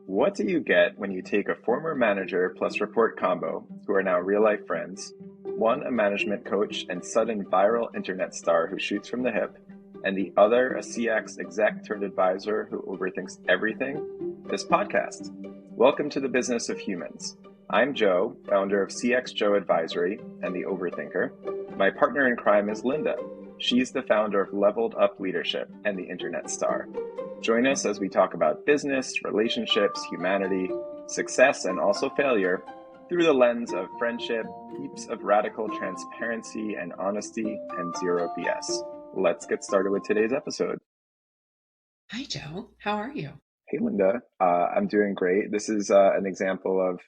What do you get when you take a former manager plus report combo, who are now real life friends, one a management coach and sudden viral internet star who shoots from the hip, and the other a CX exec turned advisor who overthinks everything? This podcast. Welcome to the business of humans. I'm Joe, founder of CX Joe Advisory and the Overthinker. My partner in crime is Lynda. She's the founder of Leveled Up Leadership and the Internet Star. Join us as we talk about business, relationships, humanity, success, and also failure through the lens of friendship, heaps of radical transparency and honesty, and zero BS. Let's get started with today's episode. Hi, Joe. How are you? Hey, Lynda. I'm doing great. This is an example of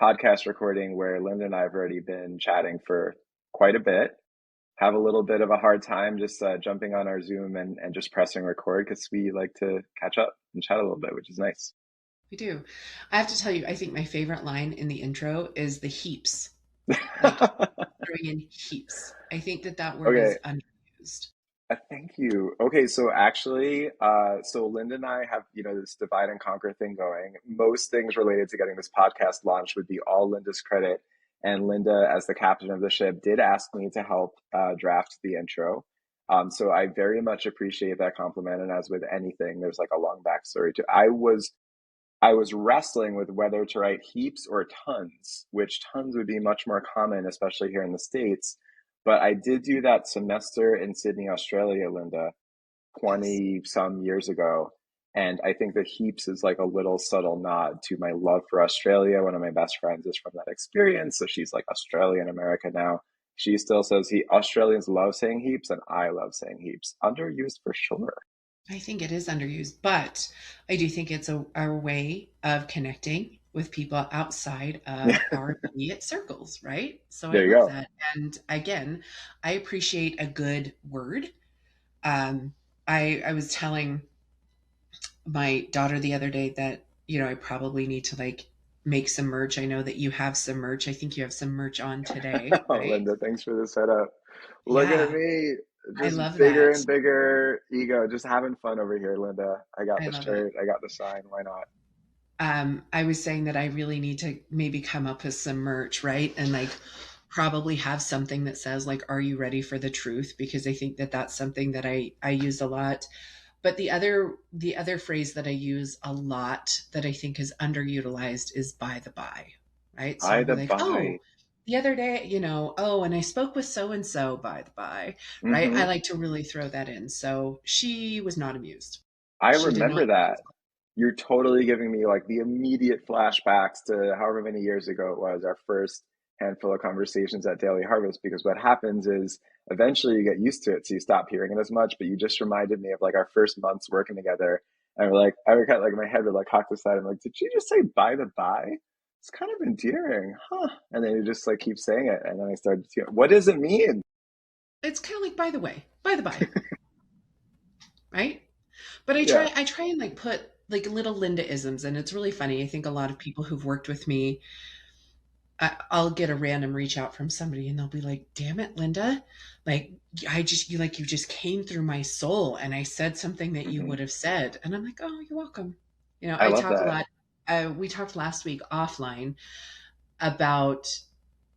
podcast recording where Lynda and I have already been chatting for quite a bit. Have a little bit of a hard time just jumping on our Zoom and just pressing record because we like to catch up and chat a little bit, which is nice. We do. I have to tell you, I think my favorite line in the intro is the heaps. Like throwing in heaps. I think that word Okay, is underused. thank you. Okay, so actually, so Linda and I have, this divide and conquer thing going. Most things related to getting this podcast launched would be all Linda's credit. And Lynda, as the captain of the ship, did ask me to help draft the intro. So I very much appreciate that compliment. And as with anything, there's like a long backstory to. I was wrestling with whether to write heaps or tons, which tons would be much more common, especially here in the States. But I did do that semester in Sydney, Australia, Lynda, Yes. 20 some years ago. And I think that heaps is like a little subtle nod to my love for Australia. One of my best friends is from that experience. So she's like Australian America now. She still says Australians love saying heaps and I love saying heaps. Underused for sure. I think it is underused, but I do think it's a way of connecting with people outside of our immediate circles, right? So I There you love go. that. And again, I appreciate a good word. Um, I was telling my daughter the other day that, I probably need to like make some merch. I know that you have some merch. I think you have some merch on today, Oh, right? Linda, thanks for the setup. Look at Yeah, me, I just love bigger that. and bigger ego, just having fun over here, Linda. I got I the love it. shirt, I got the sign. Why not? I was saying that I really need to maybe come up with some merch, right? And like probably have something that says like, "Are you ready for the truth?" Because I think that that's something that I use a lot. But the other phrase that I use a lot that I think is underutilized is by the by, right? So By I'll be the like, by. "Oh, the other day, oh, and I spoke with so and so by the by," right? I Mm-hmm. like to really throw that in. So she was not amused. I She did not. remember that. You're totally giving me like the immediate flashbacks to however many years ago it was, our first handful of conversations at Daily Harvest. Because what happens is eventually you get used to it, so you stop hearing it as much. But you just reminded me of like our first months working together, and we're like, I would kind of like my head would like cock the side. I'm like, did you just say by the by? It's kind of endearing, huh? And then you just like keep saying it, and then I started to, what does it mean? It's kind of like by the way, by the by, right? But I Yeah. try I try and like put like little Linda isms, and it's really funny. I think a lot of people who've worked with me, I'll get a random reach out from somebody, and they'll be like, "Damn it, Linda! Like you just came through my soul, and I said something that you Hmm. would have said." And I'm like, "Oh, you're welcome." I I love talk a that. lot. We talked last week offline about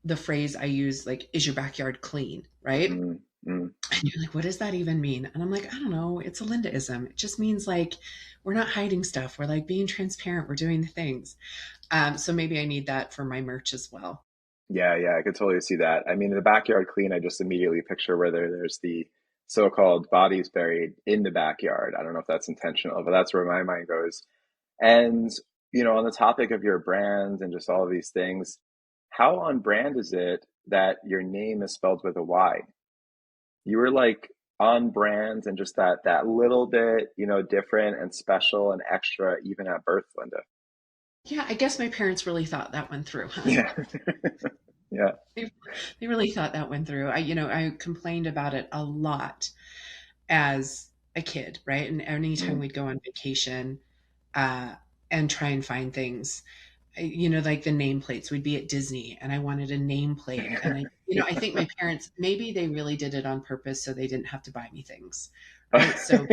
the phrase I use, like, "Is your backyard clean?" Right? Mm-hmm. And you're like, what does that even mean? And I'm like, I don't know. It's a Lindaism. It just means like we're not hiding stuff. We're like being transparent. We're doing the things. So maybe I need that for my merch as well. Yeah, yeah, I could totally see that. I mean, the backyard clean, I just immediately picture where there's the so-called bodies buried in the backyard. I don't know if that's intentional, but that's where my mind goes. And, on the topic of your brand and just all of these things, how on brand is it that your name is spelled with a Y? You were like on brand and just that little bit, different and special and extra even at birth, Linda. Yeah, I guess my parents really thought that one through, huh? Yeah. Yeah. They, they really thought that one through. I complained about it a lot as a kid, right? And anytime Mm, we'd go on vacation, uh, and try and find things. like the nameplates. We'd be at Disney and I wanted a nameplate. And I think my parents, maybe they really did it on purpose so they didn't have to buy me things. Right. So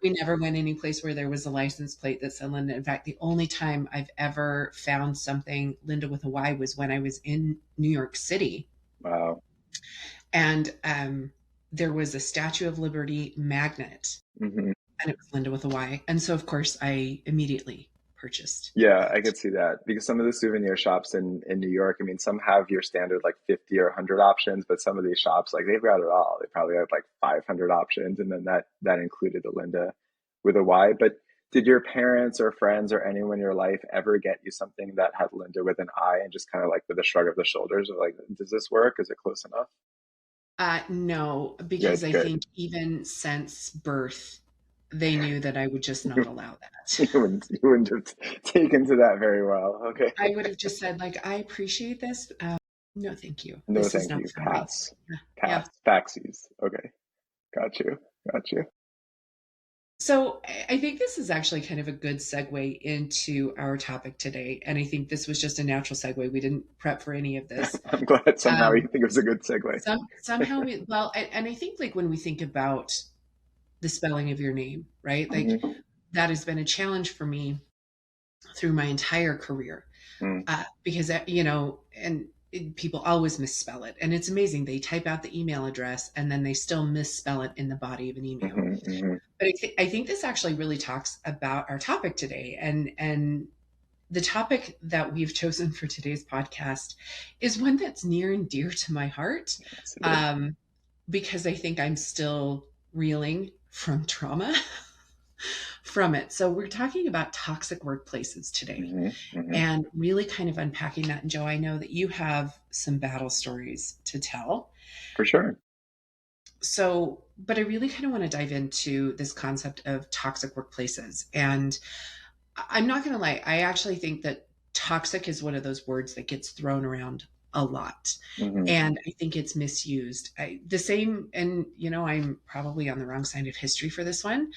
we never went any place where there was a license plate that said Lynda. In fact, the only time I've ever found something Lynda with a Y was when I was in New York City. Wow. And there was a Statue of Liberty magnet, and it was Lynda with a Y. And so, of course, I immediately purchased. Yeah, I could see that because some of the souvenir shops in New York, I mean, some have your standard like 50 or 100 options, but some of these shops, like they've got it all. They probably have like 500 options, and then that included the Lynda with a Y. But did your parents or friends or anyone in your life ever get you something that had Lynda with an I and just kind of like with a shrug of the shoulders of like, does this work? Is it close enough? No, because Good, I good. think even since birth, they knew that I would just not allow that. You wouldn't have taken to that very well. Okay. I would have just said, like, I appreciate this. No, thank you. No, This is thank not you. for me. Pass. Yeah. Yeah. Pass. Faxies. Okay. Got you. Got you. So I think this is actually kind of a good segue into our topic today. And I think this was just a natural segue. We didn't prep for any of this. I'm glad somehow you Um, think it was a good segue. somehow and I think like when we think about the spelling of your name, right? Like Hmm. that has been a challenge for me through my entire career. Mm. Because, and people always misspell it. And it's amazing. They type out the email address and then they still misspell it in the body of an email. Hmm. Hmm. But I think this actually really talks about our topic today. And the topic that we've chosen for today's podcast is one that's near and dear to my heart, Yes, it is. um, because I think I'm still reeling from trauma from it. So we're talking about toxic workplaces today Hmm. Hmm. and really kind of unpacking that. And Joe, I know that you have some battle stories to tell. For sure. So, but I really kind of want to dive into this concept of toxic workplaces. And I'm not going to lie, I actually think that toxic is one of those words that gets thrown around a lot. Hmm. And I think it's misused. The same, and I'm probably on the wrong side of history for this one,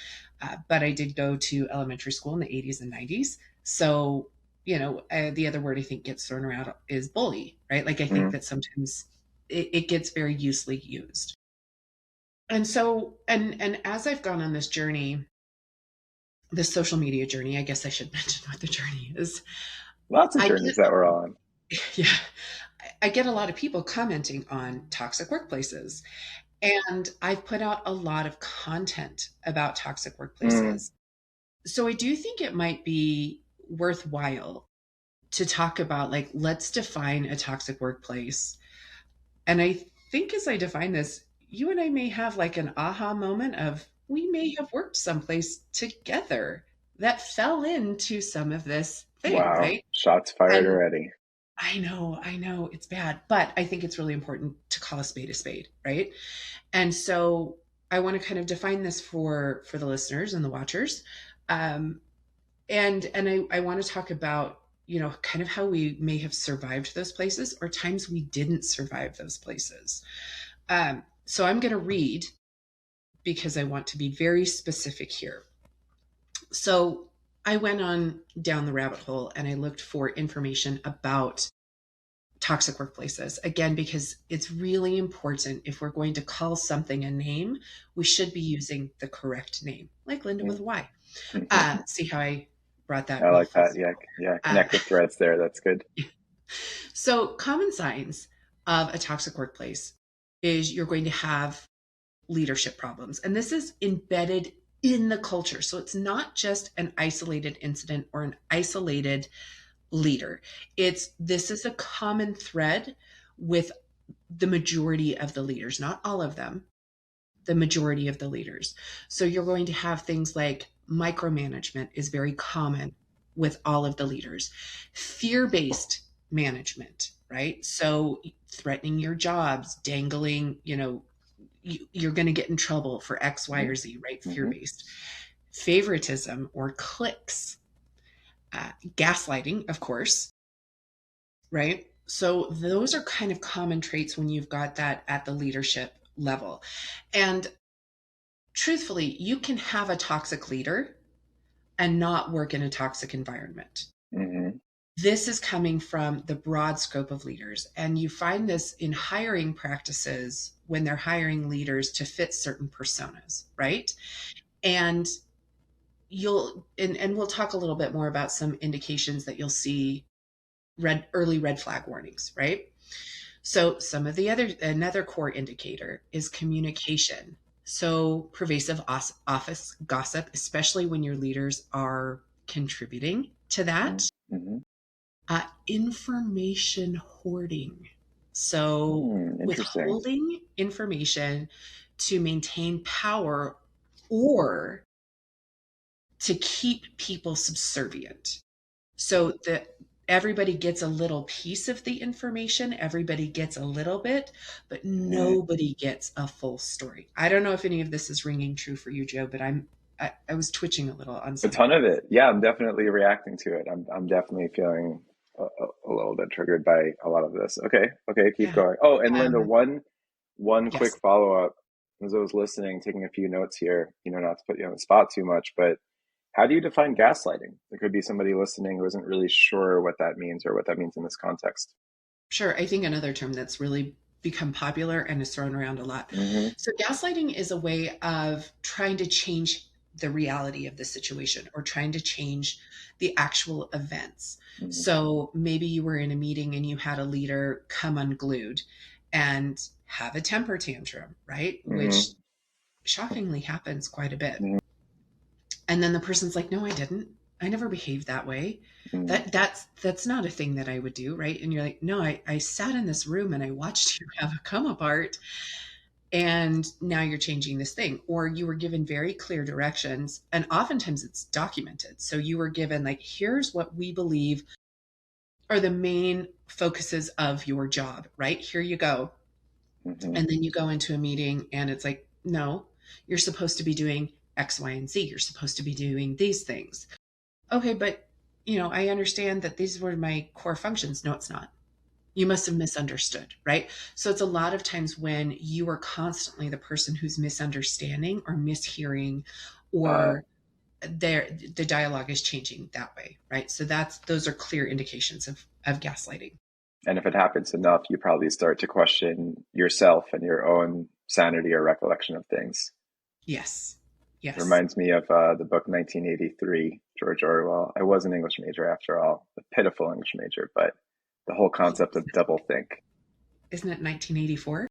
but I did go to elementary school in the 80s and 90s. So, the other word I think gets thrown around is bully, right? Like I think Hmm. that sometimes it gets very loosely used. And so, and as I've gone on this journey, this social media journey, I guess I should mention what the journey is. Lots of I journeys get, that we're on. yeah, I get a lot of people commenting on toxic workplaces. And I've put out a lot of content about toxic Mm. workplaces. So I do think it might be worthwhile to talk about, like, let's define a toxic workplace. And I think as I define this, you and I may have like an aha moment of we may have worked someplace together that fell into some of this thing, Wow. right? Shots fired And already. I know it's bad, but I think it's really important to call a spade, right? And so I want to kind of define this for the listeners and the watchers. Um, and I want to talk about, kind of how we may have survived those places or times we didn't survive those places. So I'm going to read because I want to be very specific here. So I went on down the rabbit hole and I looked for information about toxic workplaces. Again, because it's really important if we're going to call something a name, we should be using the correct name, like Lynda with Mm. a Y. Mhm. See how I brought that I real like full that. Yeah. circle. Yeah. Uh, Connect the threads there. That's good. so, common signs of a toxic workplace is you're going to have leadership problems. And this is embedded in the culture. So it's not just an isolated incident or an isolated leader. This is a common thread with the majority of the leaders, not all of them, the majority of the leaders. So you're going to have things like micromanagement is very common with all of the leaders. Fear-based management, right? So threatening your jobs, dangling, you're going to get in trouble for X, Y, Hmm. or Z, right? Fear Hmm. based. Favoritism or clicks, gaslighting, of course, right? So those are kind of common traits when you've got that at the leadership level. And truthfully, you can have a toxic leader and not work in a toxic environment. Hmm. This is coming from the broad scope of leaders. And you find this in hiring practices when they're hiring leaders to fit certain personas, right? And and we'll talk a little bit more about some indications that you'll see early red flag warnings, right? So some of the another core indicator is communication. So pervasive office gossip, especially when your leaders are contributing to that. Mm-hmm. Information hoarding. So Interesting. withholding information to maintain power or to keep people subservient. So that everybody gets a little piece of the information, everybody gets a little bit, but Mm-hmm. nobody gets a full story. I don't know if any of this is ringing true for you, Joe, but I was twitching a little on A some. ton of it. Yeah, I'm definitely reacting to it. I'm definitely feeling a little bit triggered by a lot of this. Okay, okay, keep Yeah. going. Oh, and Lynda, Um, one quick yes. follow up as I was listening, taking a few notes here. Not to put you on the spot too much, but how do you define gaslighting? There could be somebody listening who isn't really sure what that means or what that means in this context. Sure. I think another term that's really become popular and is thrown around a lot. Mm-hmm. So, gaslighting is a way of trying to change the reality of the situation or trying to change the actual events. Mm-hmm. So, maybe you were in a meeting and you had a leader come unglued and have a temper tantrum, right? Which Mm-hmm. shockingly happens quite a bit. Mm-hmm. And then the person's like, no, I didn't. I never behaved that way. Mm-hmm. That's not a thing that I would do, right? And you're like, no, I sat in this room and I watched you have a come apart, and now you're changing this thing. Or you were given very clear directions, and oftentimes it's documented. So you were given like, here's what we believe are the main focuses of your job, right? Here you go. Mm-hmm. And then you go into a meeting and it's like, no, you're supposed to be doing X, Y, and Z. You're supposed to be doing these things. Okay, but I understand that these were my core functions. No, it's not. You must have misunderstood, right? So it's a lot of times when you are constantly the person who's misunderstanding or mishearing, Uh, or the dialogue is changing that way, right? So those are clear indications of gaslighting. and if it happens enough, you probably start to question yourself and your own sanity or recollection of things. Yes. Yes. Reminds me of the book 1983, George Orwell. I was an English major after all, a pitiful English major, but the whole concept of doublethink. Isn't it 1984?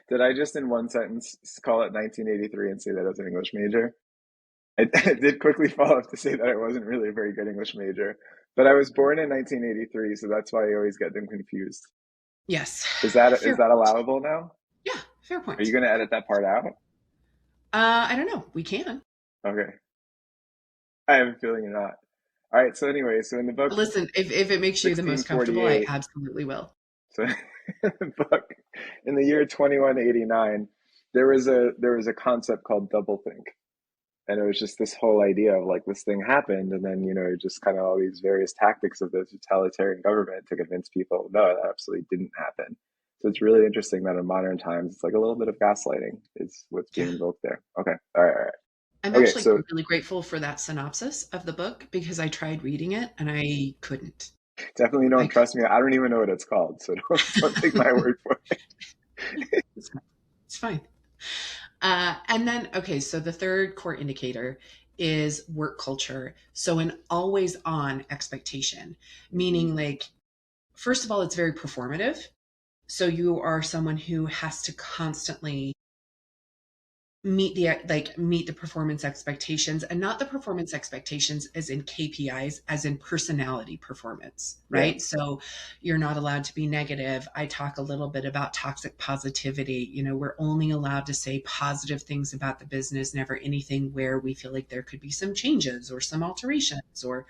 Did I just in one sentence call it 1983 and say that I was an English major? I did quickly follow up to say that I wasn't really a very good English major, but I was born in 1983, so that's why I always get them confused. Yes. Is Fair that point. allowable now? Yeah, fair Are you point. going to edit that part out? I don't know. We can. Okay, I have a feeling you're not. All right. So anyway, so in the book Listen, if it makes you the most comfortable, I 1648, absolutely will. so in the book in the year 2189, there was a concept called doublethink, and it was just this whole idea of like this thing happened, and then just kind of all these various tactics of the totalitarian government to convince people no, that absolutely didn't happen. So it's really interesting that in modern times it's like a little bit of gaslighting is what's being Yeah. invoked there. Okay, all right, all right. I'm Okay, actually so really grateful for that synopsis of the book because I tried reading it and I couldn't. definitely I don't could. trust me. I don't even know what it's called, so don't take my word for it. It's fine. It's fine. And then, okay, so the third core indicator is work culture. So an always on expectation, Mm-hmm. meaning like, first of all, it's very performative. So you are someone who has to constantly meet the performance expectations, and not the performance expectations as in KPIs, as in personality performance, Yeah. right? So you're not allowed to be negative. I talk a little bit about toxic positivity. We're only allowed to say positive things about the business, never anything where we feel like there could be some changes or some alterations or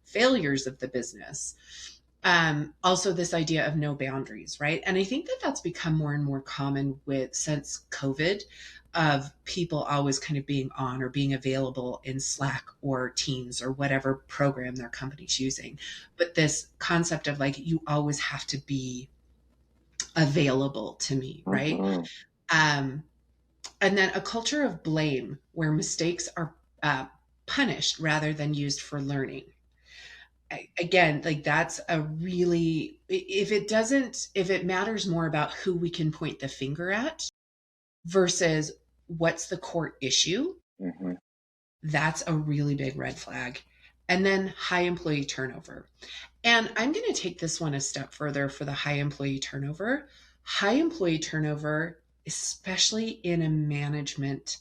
failures of the business. Also this idea of no boundaries, right? And I think that that's become more and more common with since COVID, of people always kind of being on or being available in Slack or Teams or whatever program their company's using. But this concept of like, you always have to be available to me, right? Mm-hmm. Um, and then a culture of blame where mistakes are punished rather than used for learning. Again, like that's a really, if it matters more about who we can point the finger at versus what's the core issue, Mm-hmm. that's a really big red flag. And then high employee turnover. And I'm going to take this one a step further for the high employee turnover. High employee turnover, especially in a management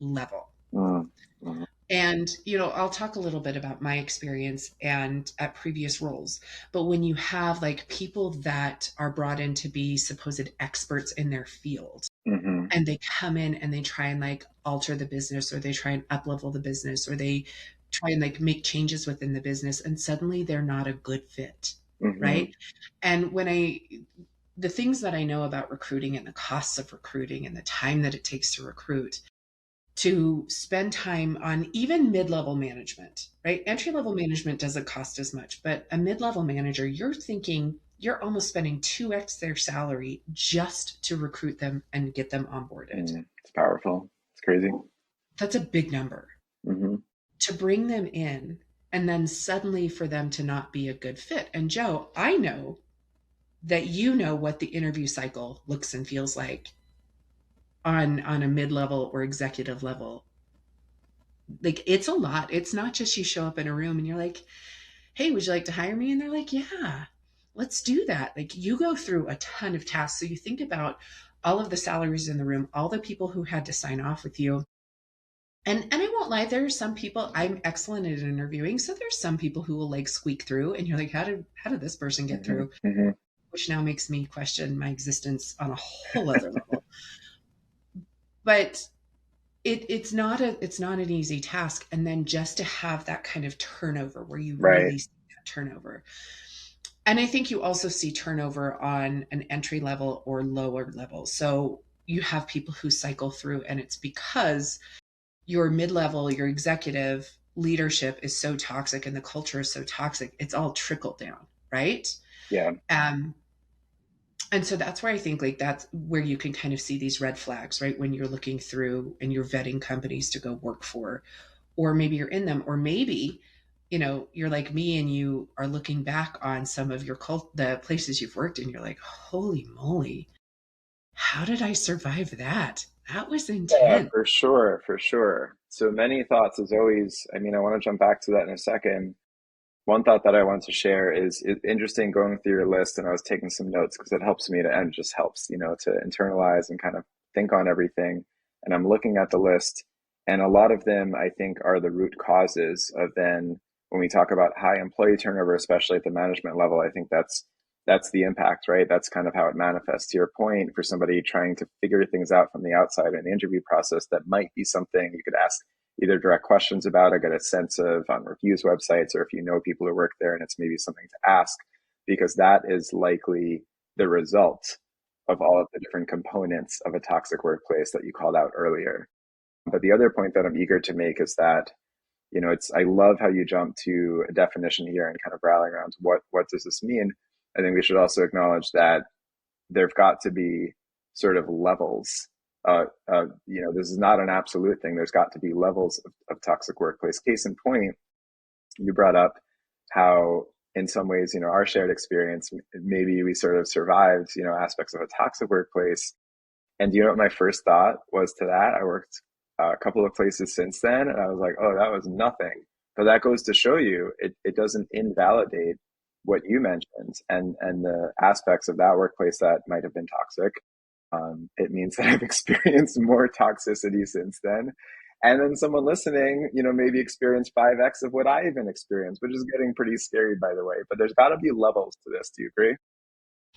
level. Mm-hmm. And, I'll talk a little bit about my experience and at previous roles. But when you have like people that are brought in to be supposed experts in their field, Mm-hmm. and they come in and they try and like alter the business, or they try and up level the business, or they try and like make changes within the business, and suddenly they're not a good fit. Mm-hmm. Right. And the things that I know about recruiting and the costs of recruiting and the time that it takes to recruit, to spend time on even mid-level management, right? Entry-level management doesn't cost as much, but a mid-level manager, you're almost spending 2x their salary just to recruit them and get them onboarded. It's powerful. It's crazy. That's a big number. Mm-hmm. To bring them in and then suddenly for them to not be a good fit. And Joe, I know that you know what the interview cycle looks and feels like on a mid-level or executive level. Like, it's a lot. It's not just you show up in a room and you're like, hey, would you like to hire me? And they're like, yeah, let's do that. Like, you go through a ton of tasks. So you think about all of the salaries in the room, all the people who had to sign off with you. And I won't lie, there are some people, I'm excellent at interviewing. So there's some people who will like squeak through and you're like, how did this person get Mm-hmm. through? Mm-hmm. Which now makes me question my existence on a whole other level. But it's not an easy task. And then just to have that kind of turnover where you Right. really see that turnover. And I think you also see turnover on an entry level or lower level. So you have people who cycle through, and it's because your mid-level, your executive leadership is so toxic and the culture is so toxic, it's all trickled down, right? Yeah. um and so that's where I think like that's where you can kind of see these red flags, right? When you're looking through and you're vetting companies to go work for, or maybe you're in them, or maybe you're like me and you are looking back on some of the places you've worked and you're like, holy moly, how did I survive that? That was Yeah, intense. for sure, for sure. So many thoughts as always. I mean, I want to jump back to that in a second. One thought that I want to share is it's interesting going through your list, and I was taking some notes because it helps me to, and just helps, to internalize and kind of think on everything. And I'm looking at the list, and a lot of them I think are the root causes of then when we talk about high employee turnover, especially at the management level, I think that's the impact, right? That's kind of how it manifests. To your point, for somebody trying to figure things out from the outside in the interview process, that might be something you could ask either direct questions about or get a sense of on reviews websites, or if you know people who work there and it's maybe something to ask, because that is likely the result of all of the different components of a toxic workplace that you called out earlier. But the other point that I'm eager to make is that, I love how you jump to a definition here and kind of rallying around what does this mean. I think we should also acknowledge that there've got to be sort of levels. This is not an absolute thing. There's got to be levels of toxic workplace. Case in point, you brought up how, in some ways, our shared experience, maybe we sort of survived, aspects of a toxic workplace. And do you know what my first thought was to that? I worked a couple of places since then, and I was like, oh, that was nothing. But that goes to show you it doesn't invalidate what you mentioned and the aspects of that workplace that might have been toxic. It means that I've experienced more toxicity since then. And then someone listening, maybe experienced 5x of what I even experienced, which is getting pretty scary, by the way. But there's got to be levels to this. Do you agree?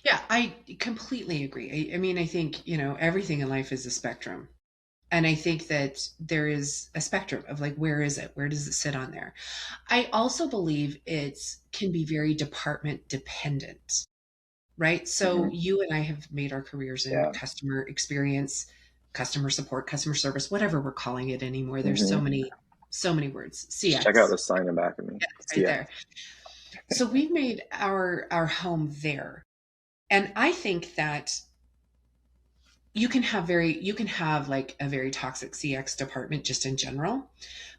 Yeah, I completely agree. I mean, I think, everything in life is a spectrum. And I think that there is a spectrum of like, where is it? Where does it sit on there? I also believe it can be very department dependent, right? So Mm-hmm. you and I have made our careers in Yeah. customer experience, customer support, customer service, whatever we're calling it anymore. There's Mm-hmm. so many words. Just check out CX, the sign in back of me. right Yeah. there. So we've made our home there. And I think that you can have like a very toxic CX department just in general.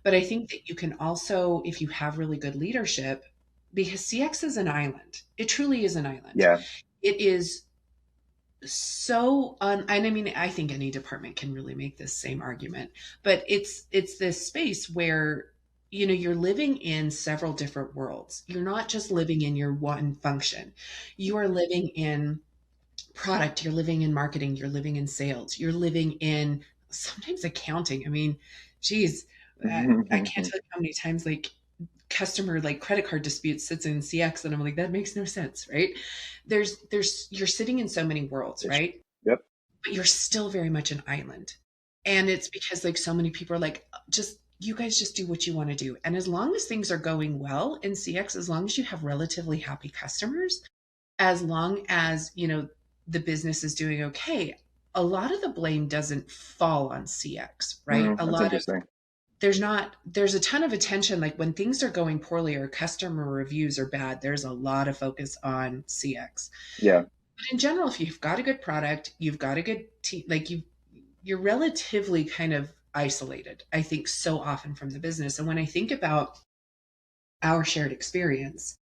But I think that you can also, if you have really good leadership, because CX is an island. It truly is an island. Yeah. It is and I mean, I think any department can really make this same argument, but it's this space where you're living in several different worlds. You're not just living in your one function. You are living in product, you're living in marketing, you're living in sales, you're living in sometimes accounting. I mean, geez, I can't tell you how many times like customer like credit card disputes sits in CX and I'm like, that makes no sense, right? You're sitting in so many worlds, right? Yep. But you're still very much an island. And it's because like so many people are like, just you guys just do what you want to do. And as long as things are going well in CX, as long as you have relatively happy customers, as long as, the business is doing okay, a lot of the blame doesn't fall on CX, right? That's interesting. There's a ton of attention. Like when things are going poorly or customer reviews are bad, there's a lot of focus on CX. Yeah. But in general, if you've got a good product, you've got a good team, like you're relatively kind of isolated, I think, so often from the business. And when I think about our shared experience,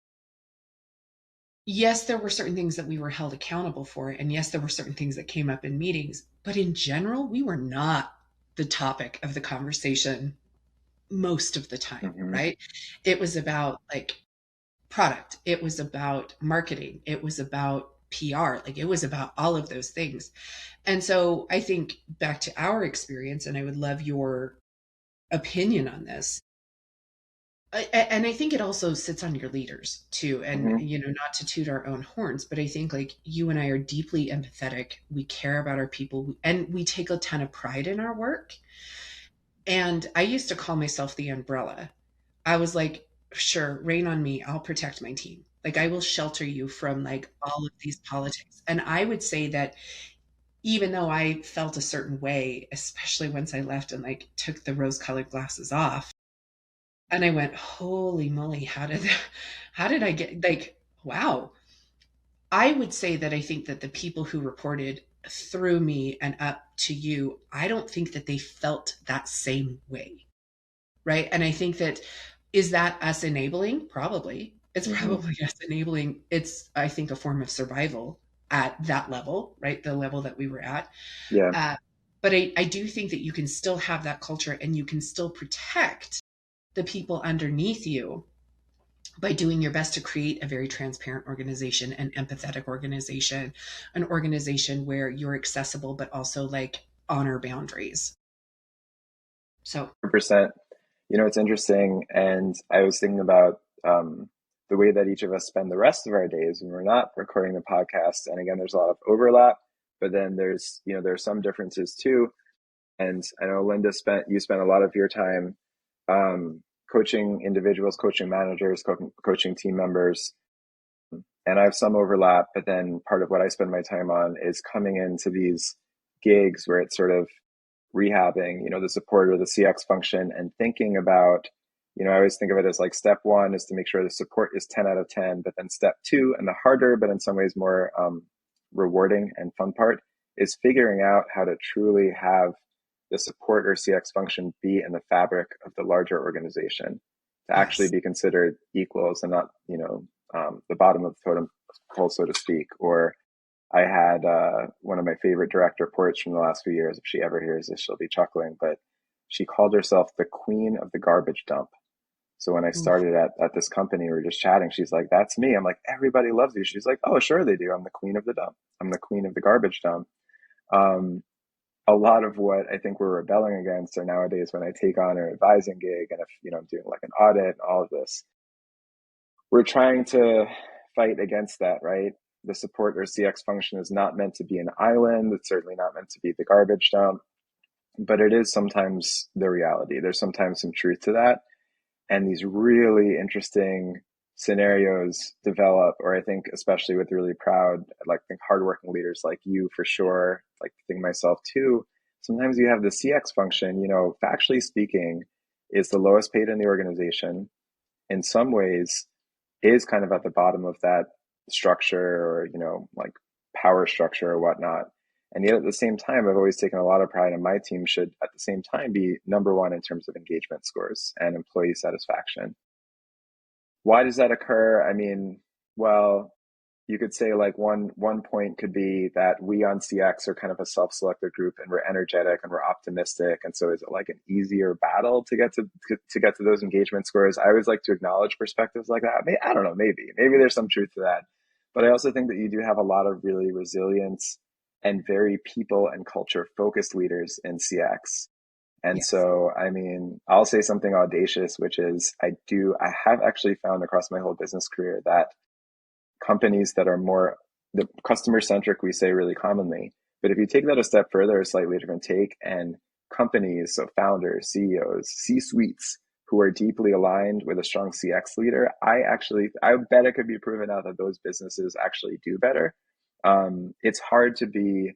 yes, there were certain things that we were held accountable for. And yes, there were certain things that came up in meetings. But in general, we were not the topic of the conversation most of the time, Hmm. right? It was about like product, it was about marketing, it was about PR, like it was about all of those things. And so I think back to our experience, and I would love your opinion on this. And I think it also sits on your leaders too. And, Hmm. not to toot our own horns, but I think like you and I are deeply empathetic. We care about our people and we take a ton of pride in our work. And I used to call myself the umbrella. I was like, sure, rain on me. I'll protect my team. Like I will shelter you from like all of these politics. And I would say that even though I felt a certain way, especially once I left and like took the rose colored glasses off, and I went, holy moly, how did I get like, wow. I would say that I think that the people who reported through me and up to you, I don't think that they felt that same way. Right. And I think that is that us enabling? Probably. It's Hmm. probably us enabling. It's, I think, a form of survival at that level, right? The level that we were at. Yeah. Uh, but I do think that you can still have that culture and you can still protect the people underneath you by doing your best to create a very transparent organization, an empathetic organization, an organization where you're accessible, but also like honor boundaries. So, 100%. It's interesting. And I was thinking about the way that each of us spend the rest of our days when we're not recording the podcast. And again, there's a lot of overlap, but then there are some differences too. And I know you spent a lot of your time um, coaching individuals, coaching managers, coaching team members. And I have some overlap, but then part of what I spend my time on is coming into these gigs where it's sort of rehabbing, the support or the CX function and thinking about, I always think of it as like step one is to make sure the support is 10 out of 10, but then step two and the harder, but in some ways more rewarding and fun part is figuring out how to truly have the support or CX function be in the fabric of the larger organization to actually yes. be considered equals and not, the bottom of the totem pole, so to speak. Or I had one of my favorite direct reports from the last few years. If she ever hears this, she'll be chuckling, but she called herself the queen of the garbage dump. So when I Ooh, started at this company, we were just chatting. She's like, that's me. I'm like, everybody loves you. She's like, oh, sure they do. I'm the queen of the dump. I'm the queen of the garbage dump. Um, a lot of what I think we're rebelling against are nowadays when I take on an advising gig and if, I'm doing like an audit and all of this, we're trying to fight against that, right? The support or CX function is not meant to be an island. It's certainly not meant to be the garbage dump, but it is sometimes the reality. There's sometimes some truth to that. And these really interesting scenarios develop, or I think, especially with really proud, like think hardworking leaders like you for sure, like think myself too. Sometimes you have the CX function, factually speaking, is the lowest paid in the organization. In some ways, is kind of at the bottom of that structure or, like power structure or whatnot. And yet at the same time, I've always taken a lot of pride in my team should at the same time be number one in terms of engagement scores and employee satisfaction. Why does that occur? I mean, well, you could say like one point could be that we on CX are kind of a self-selected group and we're energetic and we're optimistic. And so is it like an easier battle to get to those engagement scores? I always like to acknowledge perspectives like that. I don't know, maybe there's some truth to that. But I also think that you do have a lot of really resilience and very people and culture focused leaders in CX. And Yes. so, I mean, I'll say something audacious, which is I have actually found across my whole business career that companies that are more the customer centric, we say really commonly. But if you take that a step further, a slightly different take, and companies, so founders, CEOs, C suites who are deeply aligned with a strong CX leader, I bet it could be proven out that those businesses actually do better. It's hard to be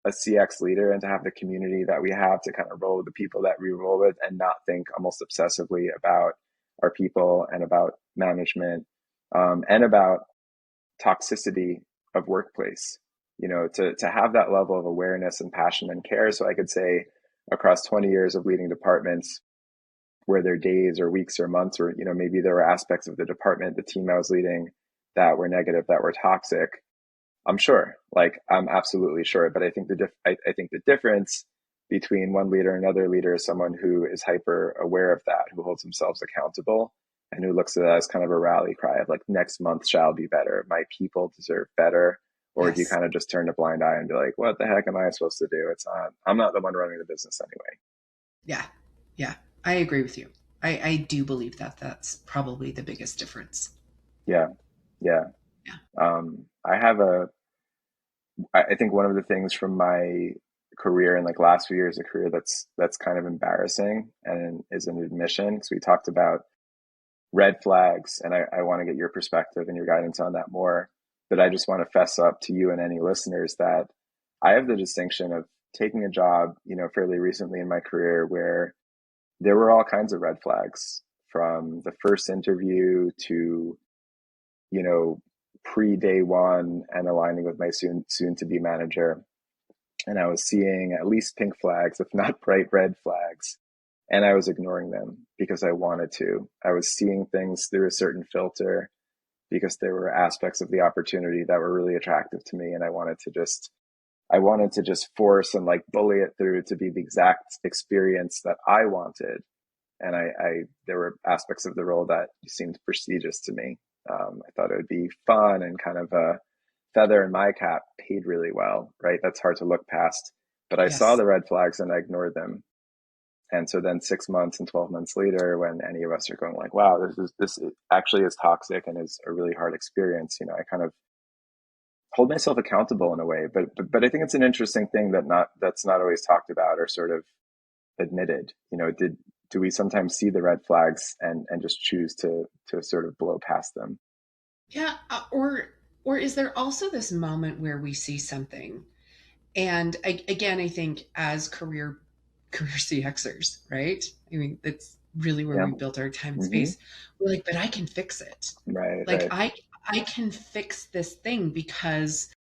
a CX leader and to have the community that we have to kind of roll with the people that we roll with and not think almost obsessively about our people and about management and about toxicity of workplace, to have that level of awareness and passion and care. So I could say across 20 years of leading departments, where there are days or weeks or months, or, maybe there were aspects of the department, the team I was leading that were negative, that were toxic. I'm sure, like I'm absolutely sure. But I think I think the difference between one leader and another leader is someone who is hyper aware of that, who holds themselves accountable, and who looks at that as kind of a rally cry of like, next month shall be better. My people deserve better. Or do you Yes. kind of just turn a blind eye and be like, what the heck am I supposed to do? I'm not the one running the business anyway. Yeah. Yeah. I agree with you. I do believe that that's probably the biggest difference. Yeah. Yeah. Yeah. I have I think one of the things from my career in like last few years of career that's kind of embarrassing and is an admission, because we talked about red flags, and I want to get your perspective and your guidance on that more. But I just want to fess up to you and any listeners that I have the distinction of taking a job, fairly recently in my career where there were all kinds of red flags from the first interview to, you know, pre day one and aligning with my soon to be manager. And I was seeing at least pink flags, if not bright red flags. And I was ignoring them because I wanted to. I was seeing things through a certain filter because there were aspects of the opportunity that were really attractive to me. And I wanted to just force and like bully it through to be the exact experience that I wanted. And there were aspects of the role that seemed prestigious to me. I thought it would be fun and kind of a feather in my cap, paid really well, right? That's hard to look past. But I saw Yes. the red flags and I ignored them. And so then 6 months and 12 months later, when any of us are going like, wow, this actually is toxic and is a really hard experience, I kind of hold myself accountable in a way. But I think it's an interesting thing that's not always talked about or sort of admitted. Do we sometimes see the red flags and just choose to sort of blow past them? Yeah. Or is there also this moment where we see something, and again, I think as career CXers, right? I mean, that's really where Yeah. we built our time and Hmm. space. We're like, but I can fix it. Right. Like Right. I can fix this thing because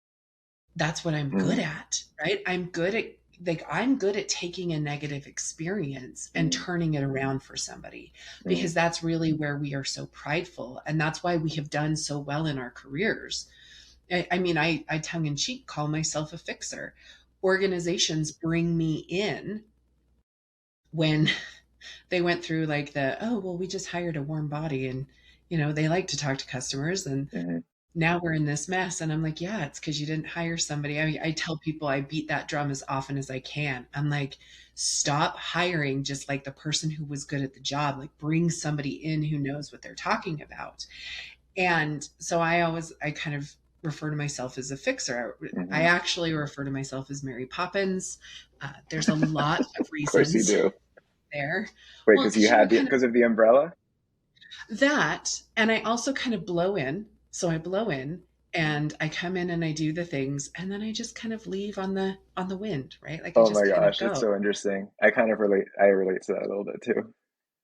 that's what I'm good Mm, at, right? I'm good at taking a negative experience and mm, turning it around for somebody, mm, because that's really where we are so prideful, and that's why we have done so well in our careers. I mean, I tongue in cheek call myself a fixer. Organizations bring me in when they went through like oh, well, we just hired a warm body, and they like to talk to customers, and mm, now we're in this mess. And I'm like, yeah, it's because you didn't hire somebody. I tell people, I beat that drum as often as I can. I'm like, stop hiring just like the person who was good at the job. Like, bring somebody in who knows what they're talking about. And so I kind of refer to myself as a fixer. I mm. actually refer to myself as Mary Poppins. There's a lot of Of course you reasons do. there. Wait, Well, because you because had kind of because of the umbrella? that, and I also kind of blow in. So I blow in and I come in and I do the things, and then I just kind of leave on the wind, right? Like I Oh just my kind of gosh, that's go. so interesting. I relate to that a little bit too.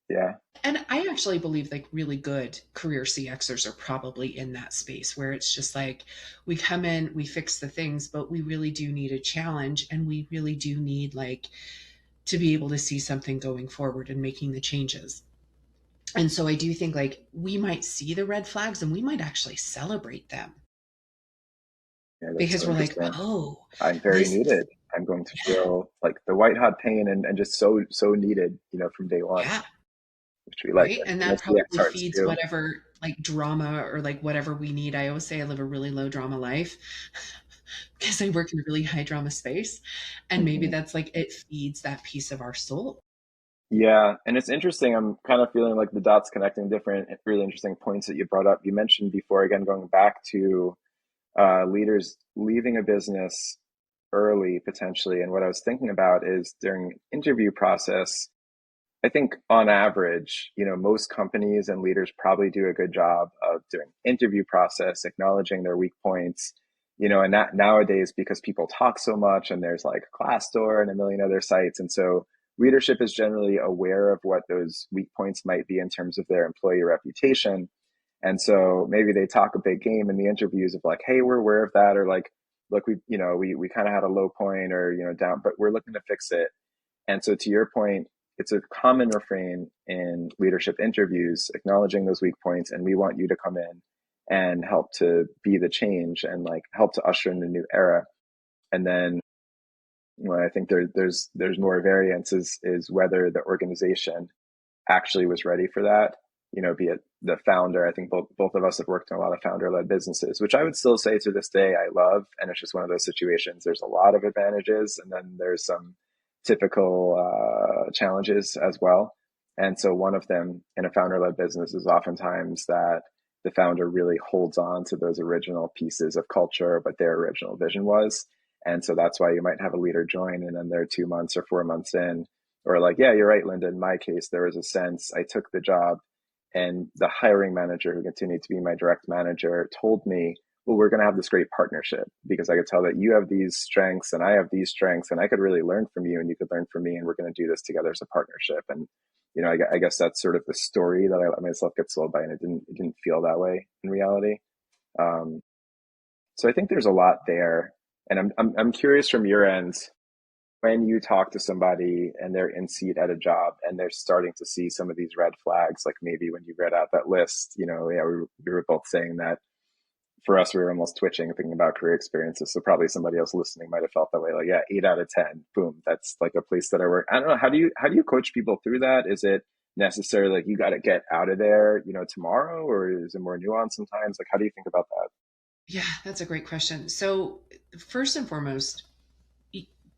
Yeah. And I actually believe like really good career CXers are probably in that space where it's just like we come in, we fix the things, but we really do need a challenge and we really do need like to be able to see something going forward and making the changes. And so I do think like we might see the red flags and we might actually celebrate them Yeah, that's because so we're like, interesting. oh, I'm very this is, needed. I'm going to feel like the white hot pain and just so needed, from day one, yeah, which we like. right. And And I know that CX probably arts feeds too. whatever like drama or like whatever we need. I always say I live a really low drama life because I work in a really high drama space. And maybe Mhm. that's like it feeds that piece of our soul. Yeah, and it's interesting. I'm kind of feeling like the dots connecting different, really interesting points that you brought up. You mentioned before, again, going back to leaders leaving a business early potentially. And what I was thinking about is during interview process, I think on average, most companies and leaders probably do a good job of doing interview process, acknowledging their weak points, and that nowadays because people talk so much and there's like Glassdoor and a million other sites. And so leadership is generally aware of what those weak points might be in terms of their employee reputation. And so maybe they talk a big game in the interviews of like, hey, we're aware of that, or like, look, we kind of had a low point or, down, but we're looking to fix it. And so, to your point, it's a common refrain in leadership interviews, acknowledging those weak points. And we want you to come in and help to be the change and like help to usher in the new era. And then, I think there's more variance is whether the organization actually was ready for that. Be it the founder. I think both of us have worked in a lot of founder led businesses, which I would still say to this day I love. And it's just one of those situations. There's a lot of advantages, and then there's some typical challenges as well. And so one of them in a founder led business is oftentimes that the founder really holds on to those original pieces of culture, what their original vision was. And so that's why you might have a leader join and then they're 2 months or 4 months in, or like, yeah, you're right, Lynda. In my case, there was a sense I took the job and the hiring manager who continued to be my direct manager told me, well, we're going to have this great partnership because I could tell that you have these strengths and I have these strengths and I could really learn from you and you could learn from me and we're going to do this together as a partnership. And, I guess that's sort of the story that I let myself get sold by, and it didn't feel that way in reality. Um, so I think there's a lot there. And I'm curious from your end, when you talk to somebody and they're in seat at a job and they're starting to see some of these red flags, like maybe when you read out that list, yeah, we were both saying that for us, we were almost twitching thinking about career experiences. So probably somebody else listening might have felt that way. Like, yeah, 8 out of 10, boom, that's like a place that I work. I don't know. How do you coach people through that? Is it necessarily like you got to get out of there, tomorrow, or is it more nuanced sometimes? Like, how do you think about that? Yeah, that's a great question. So, first and foremost,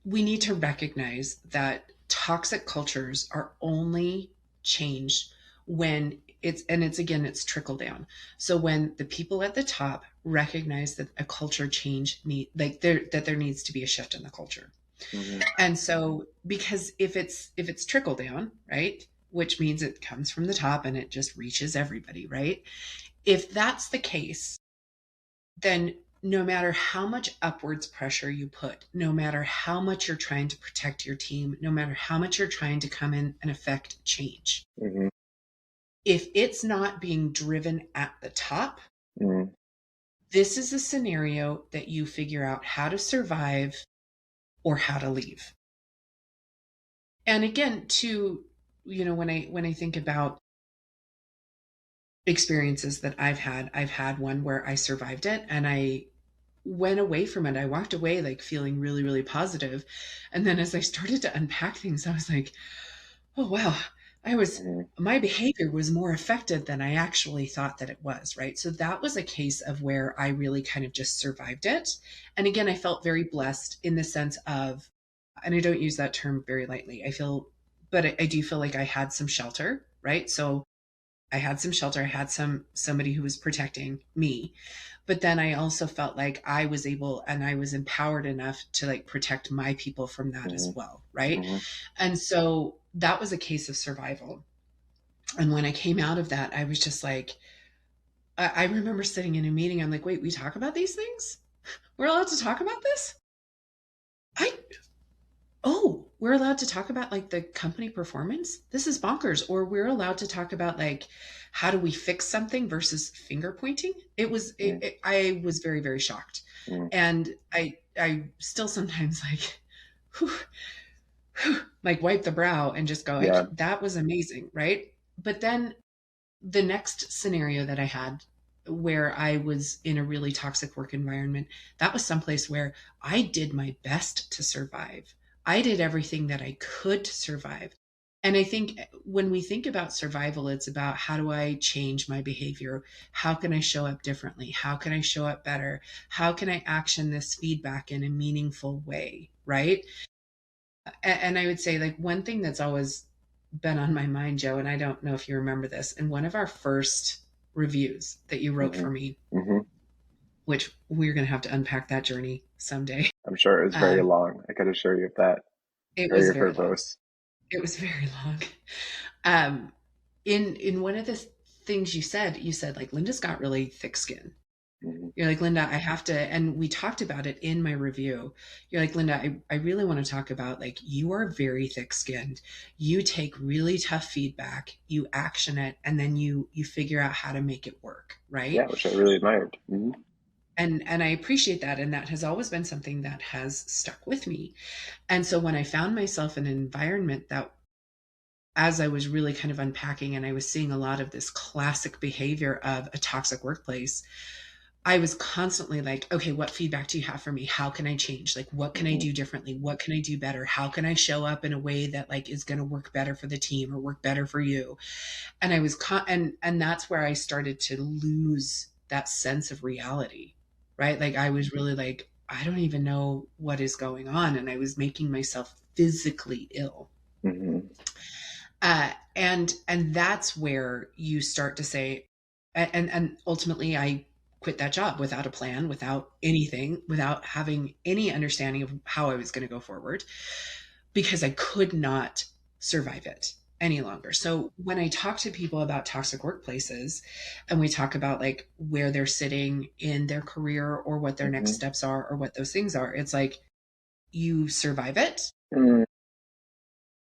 we need to recognize that toxic cultures are only changed when it's again it's trickle down. So when the people at the top recognize that a culture change there needs to be a shift in the culture. Mm-hmm. And so because if it's trickle down, right, which means it comes from the top and it just reaches everybody, right? If that's the case, then no matter how much upwards pressure you put, no matter how much you're trying to protect your team, no matter how much you're trying to come in and affect change, Mm-hmm. if it's not being driven at the top, Mm-hmm. this is a scenario that you figure out how to survive or how to leave. And again, when I think about experiences that I've had one where I survived it and I went away from it. I walked away like feeling really, really positive. And then as I started to unpack things, I was like, oh, wow, Mm-hmm. my behavior was more effective than I actually thought that it was. Right. So that was a case of where I really kind of just survived it. And again, I felt very blessed in the sense of, and I don't use that term very lightly. But I do feel like I had some shelter. Right. So I had some shelter. I had somebody who was protecting me, but then I also felt like I was able and I was empowered enough to like protect my people from that as well, right? Mm-hmm. And so that was a case of survival. And when I came out of that, I was just like, I remember sitting in a meeting. I'm like, wait, we talk about these things? We're allowed to talk about this? I oh. we're allowed to talk about like the company performance. This is bonkers. Or we're allowed to talk about like how do we fix something versus finger pointing. Mm, I was very, very shocked. mm, And I still sometimes like, whew, like wipe the brow and just go, yeah. that was amazing. Right. But then the next scenario that I had where I was in a really toxic work environment, that was someplace where I did my best to survive. I did everything that I could to survive. And I think when we think about survival, it's about how do I change my behavior? How can I show up differently? How can I show up better? How can I action this feedback in a meaningful way? Right. And I would say, like, one thing that's always been on my mind, Joe, and I don't know if you remember this, in one of our first reviews that you wrote Hmm. for me, Hmm. which we're going to have to unpack that journey someday. I'm sure it was very Um, long. I could assure you of that. it was Very very long. verbose. It was very long. Um, in one of the things you said like Lynda's got really thick skin. Hmm. You're like, Lynda, I have to, and we talked about it in my review. You're like, Lynda, I really want to talk about like, you are very thick skinned. You take really tough feedback, you action it, and then you figure out how to make it work. Yeah, Right. which I really admired. Hmm. And I appreciate that. And that has always been something that has stuck with me. And so when I found myself in an environment that, as I was really kind of unpacking and I was seeing a lot of this classic behavior of a toxic workplace, I was constantly like, okay, what feedback do you have for me? How can I change? Like, what can I Hmm. do differently? What can I do better? How can I show up in a way that like is going to work better for the team or work better for you? And I was and that's where I started to lose that sense of reality, right? Like I was really like, I don't even know what is going on, and I was making myself physically ill. Hmm. And that's where you start to say, and ultimately I quit that job without a plan, without anything, without having any understanding of how I was going to go forward, because I could not survive it any longer. So when I talk to people about toxic workplaces and we talk about like where they're sitting in their career or what their next Hmm. steps are or what those things are, it's like you survive it Mm.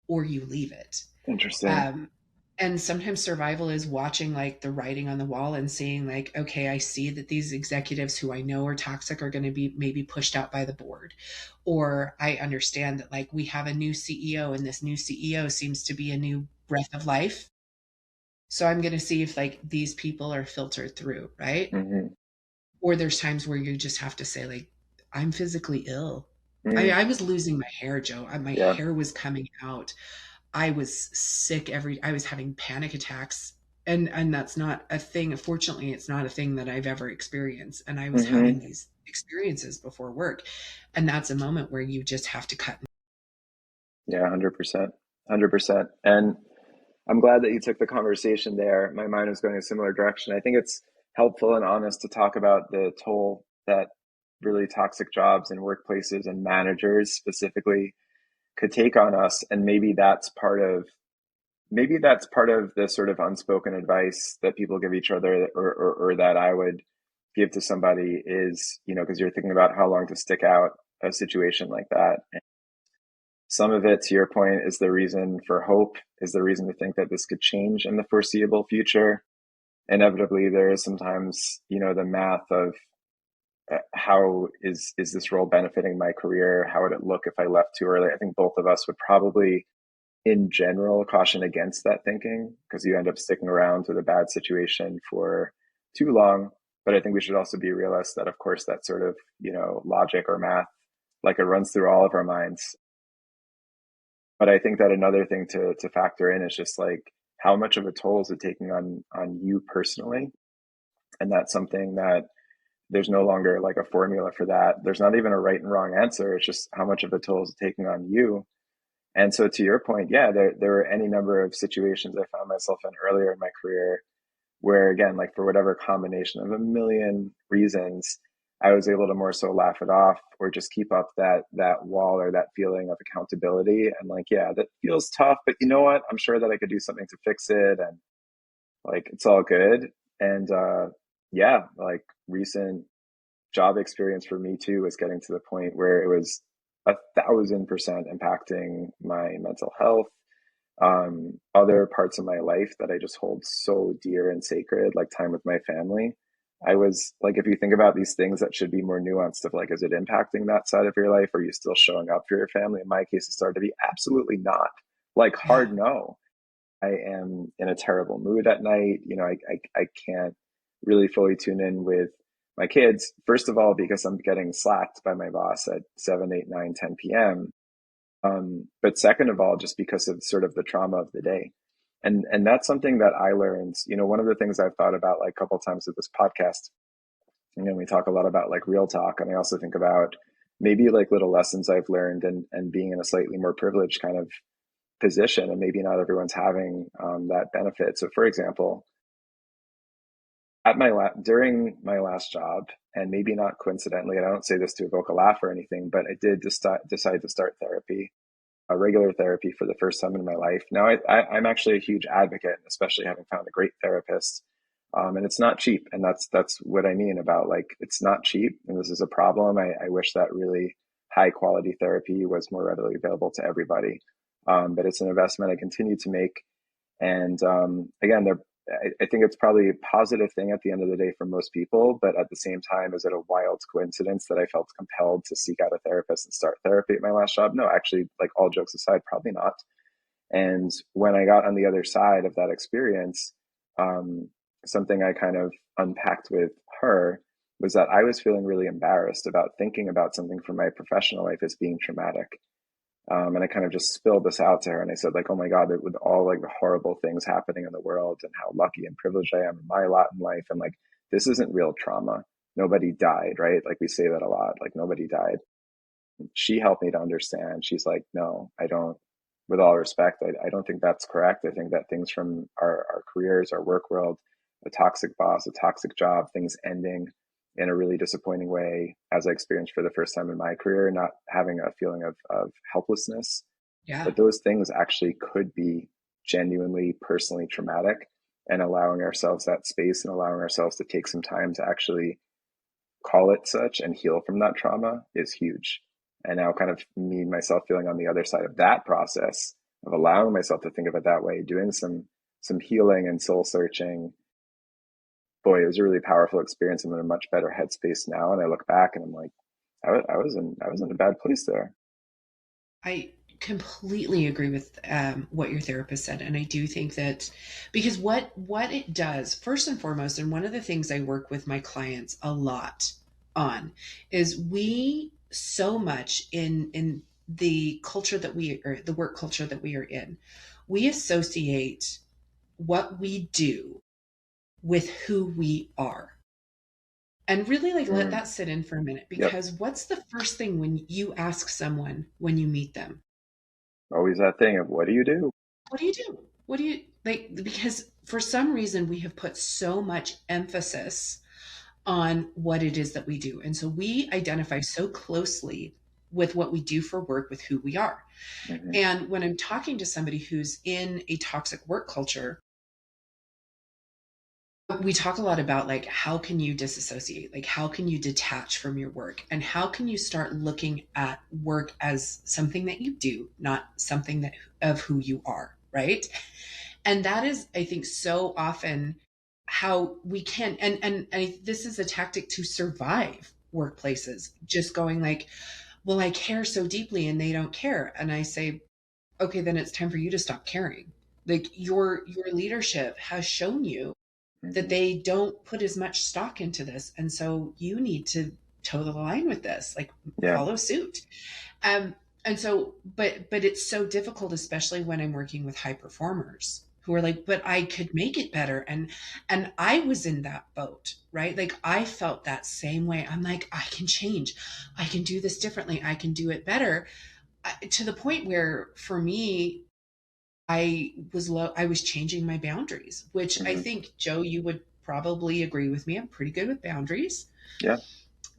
or you leave it. Interesting. Um, and sometimes survival is watching like the writing on the wall and seeing like, okay, I see that these executives who I know are toxic are going to be maybe pushed out by the board. Or I understand that like we have a new CEO and this new CEO seems to be a new breath of life. So I'm going to see if like these people are filtered through, right? Hmm. Or there's times where you just have to say like, I'm physically ill. Mm. I was losing my hair, Joe. My Yeah. hair was coming out. I was sick I was having panic attacks, and that's not a thing. Fortunately, it's not a thing that I've ever experienced. And I was having Hmm. these experiences before work. And that's a moment where you just have to cut. Yeah, 100%. 100%. And I'm glad that you took the conversation there. My mind was going a similar direction. I think it's helpful and honest to talk about the toll that really toxic jobs and workplaces and managers specifically could take on us. And maybe that's part of the sort of unspoken advice that people give each other, or that I would give to somebody is, because you're thinking about how long to stick out a situation like that. Some of it, to your point, is the reason for hope, is the reason to think that this could change in the foreseeable future. Inevitably, there is sometimes, the math of how is this role benefiting my career? How would it look if I left too early? I think both of us would probably, in general, caution against that thinking because you end up sticking around with a bad situation for too long. But I think we should also be realists that, of course, that sort of, logic or math, like it runs through all of our minds. But I think that another thing to factor in is just like how much of a toll is it taking on you personally? And that's something that there's no longer like a formula for that. There's not even a right and wrong answer. It's just how much of a toll is it taking on you. And so to your point, yeah, there were any number of situations I found myself in earlier in my career where, again, like for whatever combination of a million reasons, I was able to more so laugh it off or just keep up that wall or that feeling of accountability and like, yeah, that feels tough, but you know what? I'm sure that I could do something to fix it, and like it's all good. And yeah, like recent job experience for me too was getting to the point where it was 1,000% impacting my mental health, other parts of my life that I just hold so dear and sacred, like time with my family. I was like, if you think about these things that should be more nuanced of like, is it impacting that side of your life? Are you still showing up for your family? In my case, it started to be absolutely not. Like Yeah. hard no. I am in a terrible mood at night. I can't really fully tune in with my kids. First of all, because I'm getting slacked by my boss at 7, 8, 9, 10 p.m. But second of all, just because of sort of the trauma of the day. And that's something that I learned. One of the things I've thought about like a couple of times with this podcast, we talk a lot about like real talk. And I also think about maybe like little lessons I've learned and being in a slightly more privileged kind of position, and maybe not everyone's having that benefit. So for example, during my last job, and maybe not coincidentally, and I don't say this to evoke a laugh or anything, but I did decide to start therapy, a regular therapy, for the first time in my life. Now, I'm actually a huge advocate, especially having found a great therapist. And it's not cheap. And that's what I mean about like, it's not cheap. And this is a problem. I wish that really high quality therapy was more readily available to everybody. But it's an investment I continue to make. And again, I think it's probably a positive thing at the end of the day for most people. But at the same time, is it a wild coincidence that I felt compelled to seek out a therapist and start therapy at my last job? No, actually, like all jokes aside, probably not. And when I got on the other side of that experience, um, something I kind of unpacked with her was that I was feeling really embarrassed about thinking about something from my professional life as being traumatic. And I kind of just spilled this out to her, and I said, like, oh my God, with all like the horrible things happening in the world and how lucky and privileged I am in my lot in life. And like, this isn't real trauma. Nobody died, right? Like we say that a lot, like nobody died. She helped me to understand. She's like, no, I don't, with all respect, I don't think that's correct. I think that things from our careers, our work world, a toxic boss, a toxic job, things ending in a really disappointing way, as I experienced for the first time in my career, not having a feeling of helplessness, Yeah. that those things actually could be genuinely personally traumatic, and allowing ourselves that space and allowing ourselves to take some time to actually call it such and heal from that trauma is huge. And now, kind of me myself feeling on the other side of that process of allowing myself to think of it that way, doing some healing and soul searching. Boy, it was a really powerful experience. I'm in a much better headspace now, and I look back and I'm like, I was in a bad place there. I completely agree with what your therapist said, and I do think that because what it does first and foremost, and one of the things I work with my clients a lot on, is we so much in the culture that we or the work culture that we are in, we associate what we do with who we are. And really like let Mm, that sit in for a minute, yep. because what's the first thing when you ask someone when you meet them? Always that thing of what do you do? What do you do? What do you like? Because for some reason, we have put so much emphasis on what it is that we do. And so we identify so closely with what we do for work with who we are. Hmm. And when I'm talking to somebody who's in a toxic work culture, we talk a lot about like how can you disassociate, like how can you detach from your work, and how can you start looking at work as something that you do, not something that of who you are, right? And that is, I think, so often how we can, this is a tactic to survive workplaces, just going like, well, I care so deeply and they don't care. And I say, okay, then it's time for you to stop caring. Like your leadership has shown you that Hmm. they don't put as much stock into this, and so you need to toe the line with this, like Yeah. follow suit. um, and so, but it's so difficult, especially when I'm working with high performers who are like, but I could make it better. And I was in that boat, right? Like I felt that same way. I'm like, I can change. I can do this differently. I can do it better. To the point where for me, I was changing my boundaries, which I Hmm. think, Joe, you would probably agree with me. I'm pretty good with boundaries. Yeah,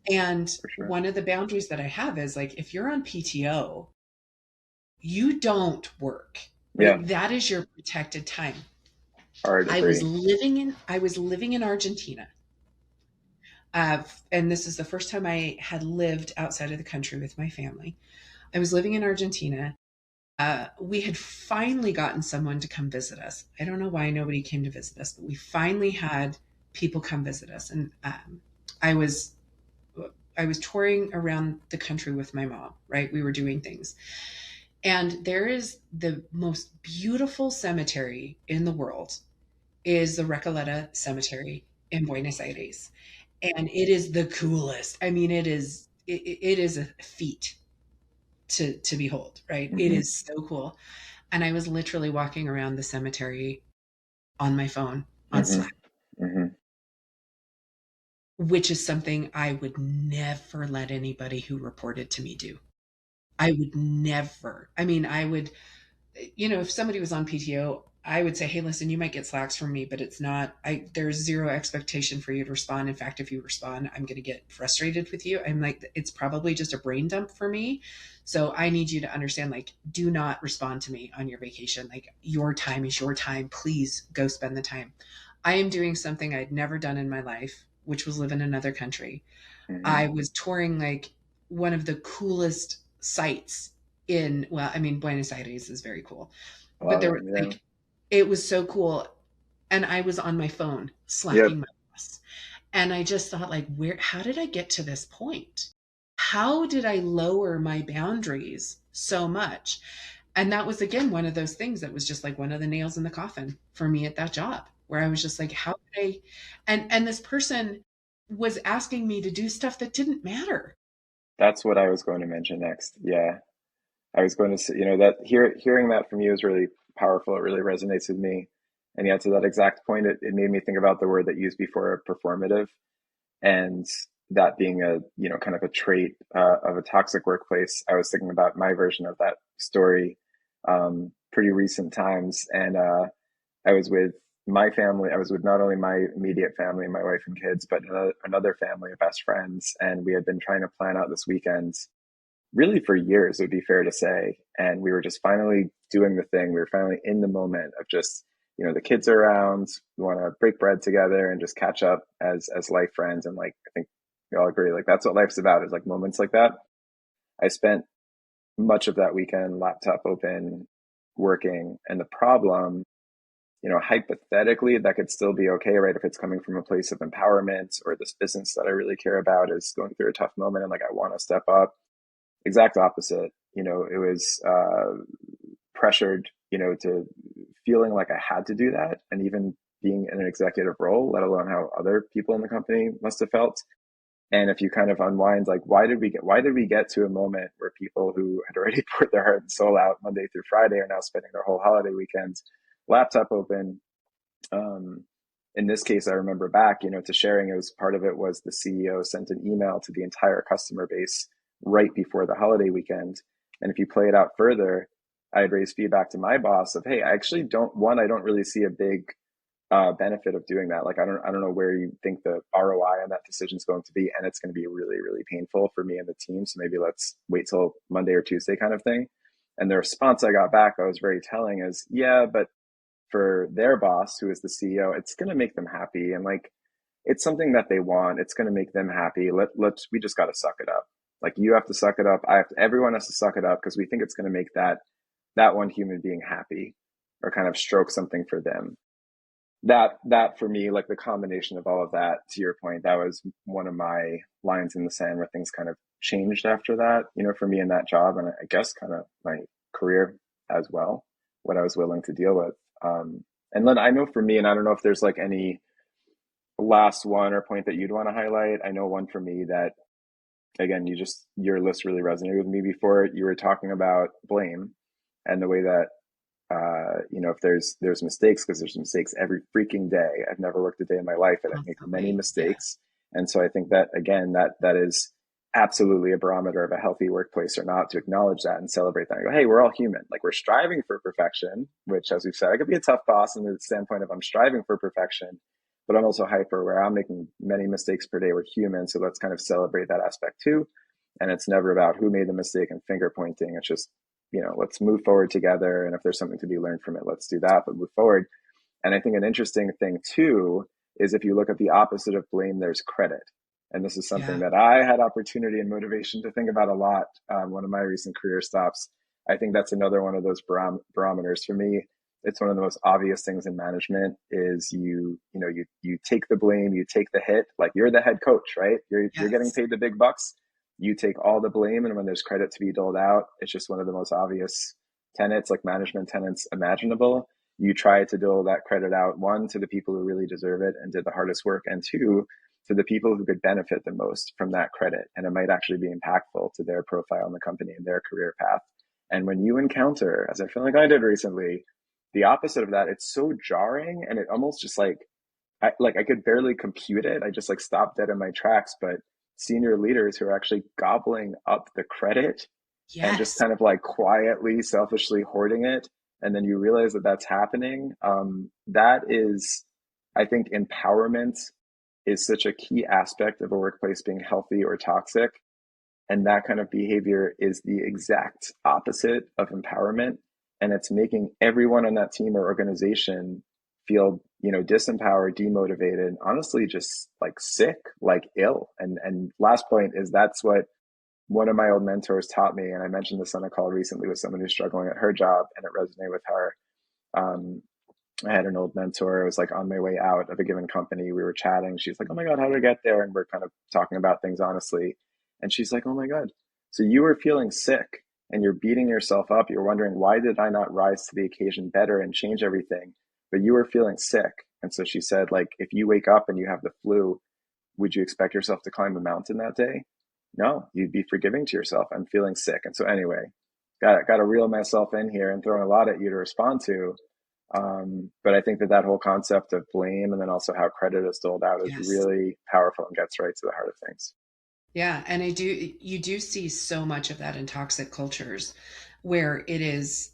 And for sure. one of the boundaries that I have is like, if you're on PTO, you don't work. Yeah, Like that is your protected time. hard agree. I was living in Argentina. And this is the first time I had lived outside of the country with my family. I was living in Argentina. We had finally gotten someone to come visit us. I don't know why nobody came to visit us, but we finally had people come visit us. And I was I was touring around the country with my mom, right? We were doing things. And there is the most beautiful cemetery in the world is the Recoleta Cemetery in Buenos Aires. And it is the coolest. I mean, it is a feat to behold, right? It Mm-hmm. is so cool. And I was literally walking around the cemetery on my phone on Mm-hmm. Slack, Mm-hmm. which is something I would never let anybody who reported to me do. I would never. I mean, I would, if somebody was on PTO, I would say, hey, listen, you might get slacks from me, but it's not, there's zero expectation for you to respond. In fact, if you respond, I'm going to get frustrated with you. I'm like, it's probably just a brain dump for me. So I need you to understand, like, do not respond to me on your vacation. Like, your time is your time. Please go spend the time. I am doing something I'd never done in my life, which was live in another country. Mm-hmm. I was touring like one of the coolest sites in, well, I mean, Buenos Aires is very cool, but Love there it. was Yeah. like, it was so cool. And I was on my phone slacking Yep. my boss. And I just thought, like, how did I get to this point? How did I lower my boundaries so much? And that was, again, one of those things that was just like one of the nails in the coffin for me at that job, where I was just like, how did I, and this person was asking me to do stuff that didn't matter. That's what I was going to mention next. Yeah. I was going to say, that hearing that from you is really powerful. It really resonates with me. And yet, to that exact point, it made me think about the word that you used before, performative, and that being a, kind of a trait of a toxic workplace. I was thinking about my version of that story, pretty recent times. And I was with my family. I was with not only my immediate family, my wife and kids, but another family of best friends. And we had been trying to plan out this weekend really for years, it would be fair to say. And we were just finally doing the thing. We were finally in the moment of just, the kids are around, we want to break bread together and just catch up as life friends. And like, I think we all agree, like that's what life's about, is like moments like that. I spent much of that weekend, laptop open, working. And the problem, hypothetically, that could still be okay, right? If it's coming from a place of empowerment, or this business that I really care about is going through a tough moment and like I want to step up. Exact opposite. It was pressured, to feeling like I had to do that, and even being in an executive role, let alone how other people in the company must have felt. And if you kind of unwind, like, why did we get to a moment where people who had already poured their heart and soul out Monday through Friday are now spending their whole holiday weekends, laptop open? Um, in this case, I remember back, to sharing, it was part of it was the CEO sent an email to the entire customer base right before the holiday weekend. And if you play it out further, I had raised feedback to my boss of, hey, I actually I don't really see a big benefit of doing that. Like, I don't know where you think the ROI on that decision is going to be, and it's going to be really, really painful for me and the team. So maybe let's wait till Monday or Tuesday, kind of thing. And the response I got back that was very telling is, yeah, but for their boss, who is the CEO, it's going to make them happy. And like, it's something that they want. It's going to make them happy. We just got to suck it up. Like, you have to suck it up. Everyone has to suck it up because we think it's going to make that one human being happy, or kind of stroke something for them. That for me, like the combination of all of that, to your point, that was one of my lines in the sand where things kind of changed after that, for me in that job. And I guess kind of my career as well, what I was willing to deal with. And Lynn, I know for me, and I don't know if there's like any last one or point that you'd want to highlight. I know one for me that, again, your list really resonated with me before. You were talking about blame and the way that, if there's mistakes, because there's mistakes every freaking day. I've never worked a day in my life that I make many Constantly. Yeah. mistakes. And so I think that, again, that is absolutely a barometer of a healthy workplace or not, to acknowledge that and celebrate that and go, hey, we're all human. Like, we're striving for perfection, which, as we've said, I could be a tough boss in the standpoint of I'm striving for perfection, but I'm also hyper, where I'm making many mistakes per day. We're human. So let's kind of celebrate that aspect too. And it's never about who made the mistake and finger pointing. It's just, let's move forward together. And if there's something to be learned from it, let's do that, but move forward. And I think an interesting thing too is, if you look at the opposite of blame, there's credit. And this is something Yeah. that I had opportunity and motivation to think about a lot. One of my recent career stops. I think that's another one of those barometers for me. It's one of the most obvious things in management is you take the blame, you take the hit. Like you're the head coach, right? You're getting Yes. paid the big bucks. You take all the blame, and when there's credit to be doled out, it's just one of the most obvious tenets, like management tenets imaginable. You try to dole that credit out, one, to the people who really deserve it and did the hardest work, and two, to the people who could benefit the most from that credit. And it might actually be impactful to their profile in the company and their career path. And when you encounter, as I feel like I did recently, the opposite of that, it's so jarring, and it almost just like I could barely compute it. I just like stopped dead in my tracks. But senior leaders who are actually gobbling up the credit and just Yes. kind of like quietly, selfishly hoarding it, and then you realize that that's happening. That is, I think, empowerment is such a key aspect of a workplace being healthy or toxic. And that kind of behavior is the exact opposite of empowerment. And it's making everyone on that team or organization feel, disempowered, demotivated, honestly, just like sick, like ill. And last point is that's what one of my old mentors taught me. And I mentioned this on a call recently with someone who's struggling at her job, and it resonated with her. Um, I had an old mentor. I was like on my way out of a given company. We were chatting. She's like, "Oh my God, how did I get there?" And we're kind of talking about things honestly. And she's like, "Oh my God, so you were feeling sick and you're beating yourself up. You're wondering, why did I not rise to the occasion better and change everything? But you were feeling sick." And so she said, like, if you wake up and you have the flu, would you expect yourself to climb a mountain that day? No, you'd be forgiving to yourself. I'm feeling sick. And so anyway, got to reel myself in here and throw a lot at you to respond to. But I think that whole concept of blame and then also how credit is doled out is Yes. really powerful and gets right to the heart of things. Yeah. And you do see so much of that in toxic cultures where it is,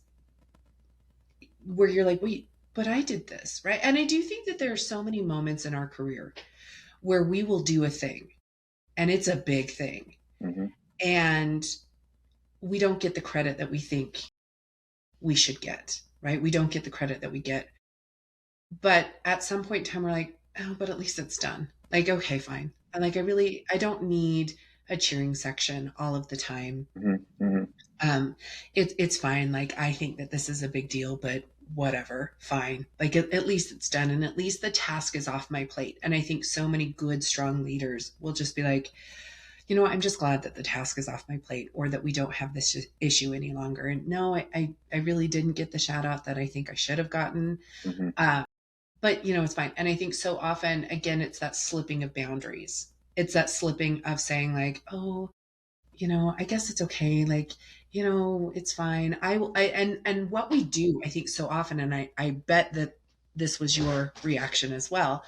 where you're like, wait, but I did this, right? And I do think that there are so many moments in our career where we will do a thing and it's a big thing. Mm-hmm. And we don't get the credit that we think we should get, right? We don't get the credit that we get. But at some point in time, we're like, oh, but at least it's done. Like, okay, fine. And like, I don't need a cheering section all of the time. Mm-hmm. Mm-hmm. It's fine. Like, I think that this is a big deal, but whatever, fine. Like, at least it's done. And at least the task is off my plate. And I think so many good, strong leaders will just be like, you know, I'm just glad that the task is off my plate or that we don't have this issue any longer. And no, I really didn't get the shout out that I think I should have gotten. Mm-hmm. Uh, but, you know, it's fine. And I think so often, again, it's that slipping of boundaries. It's that slipping of saying, like, oh, you know, I guess it's okay. Like, you know, it's fine. And what we do, I think so often, and I bet that this was your reaction as well,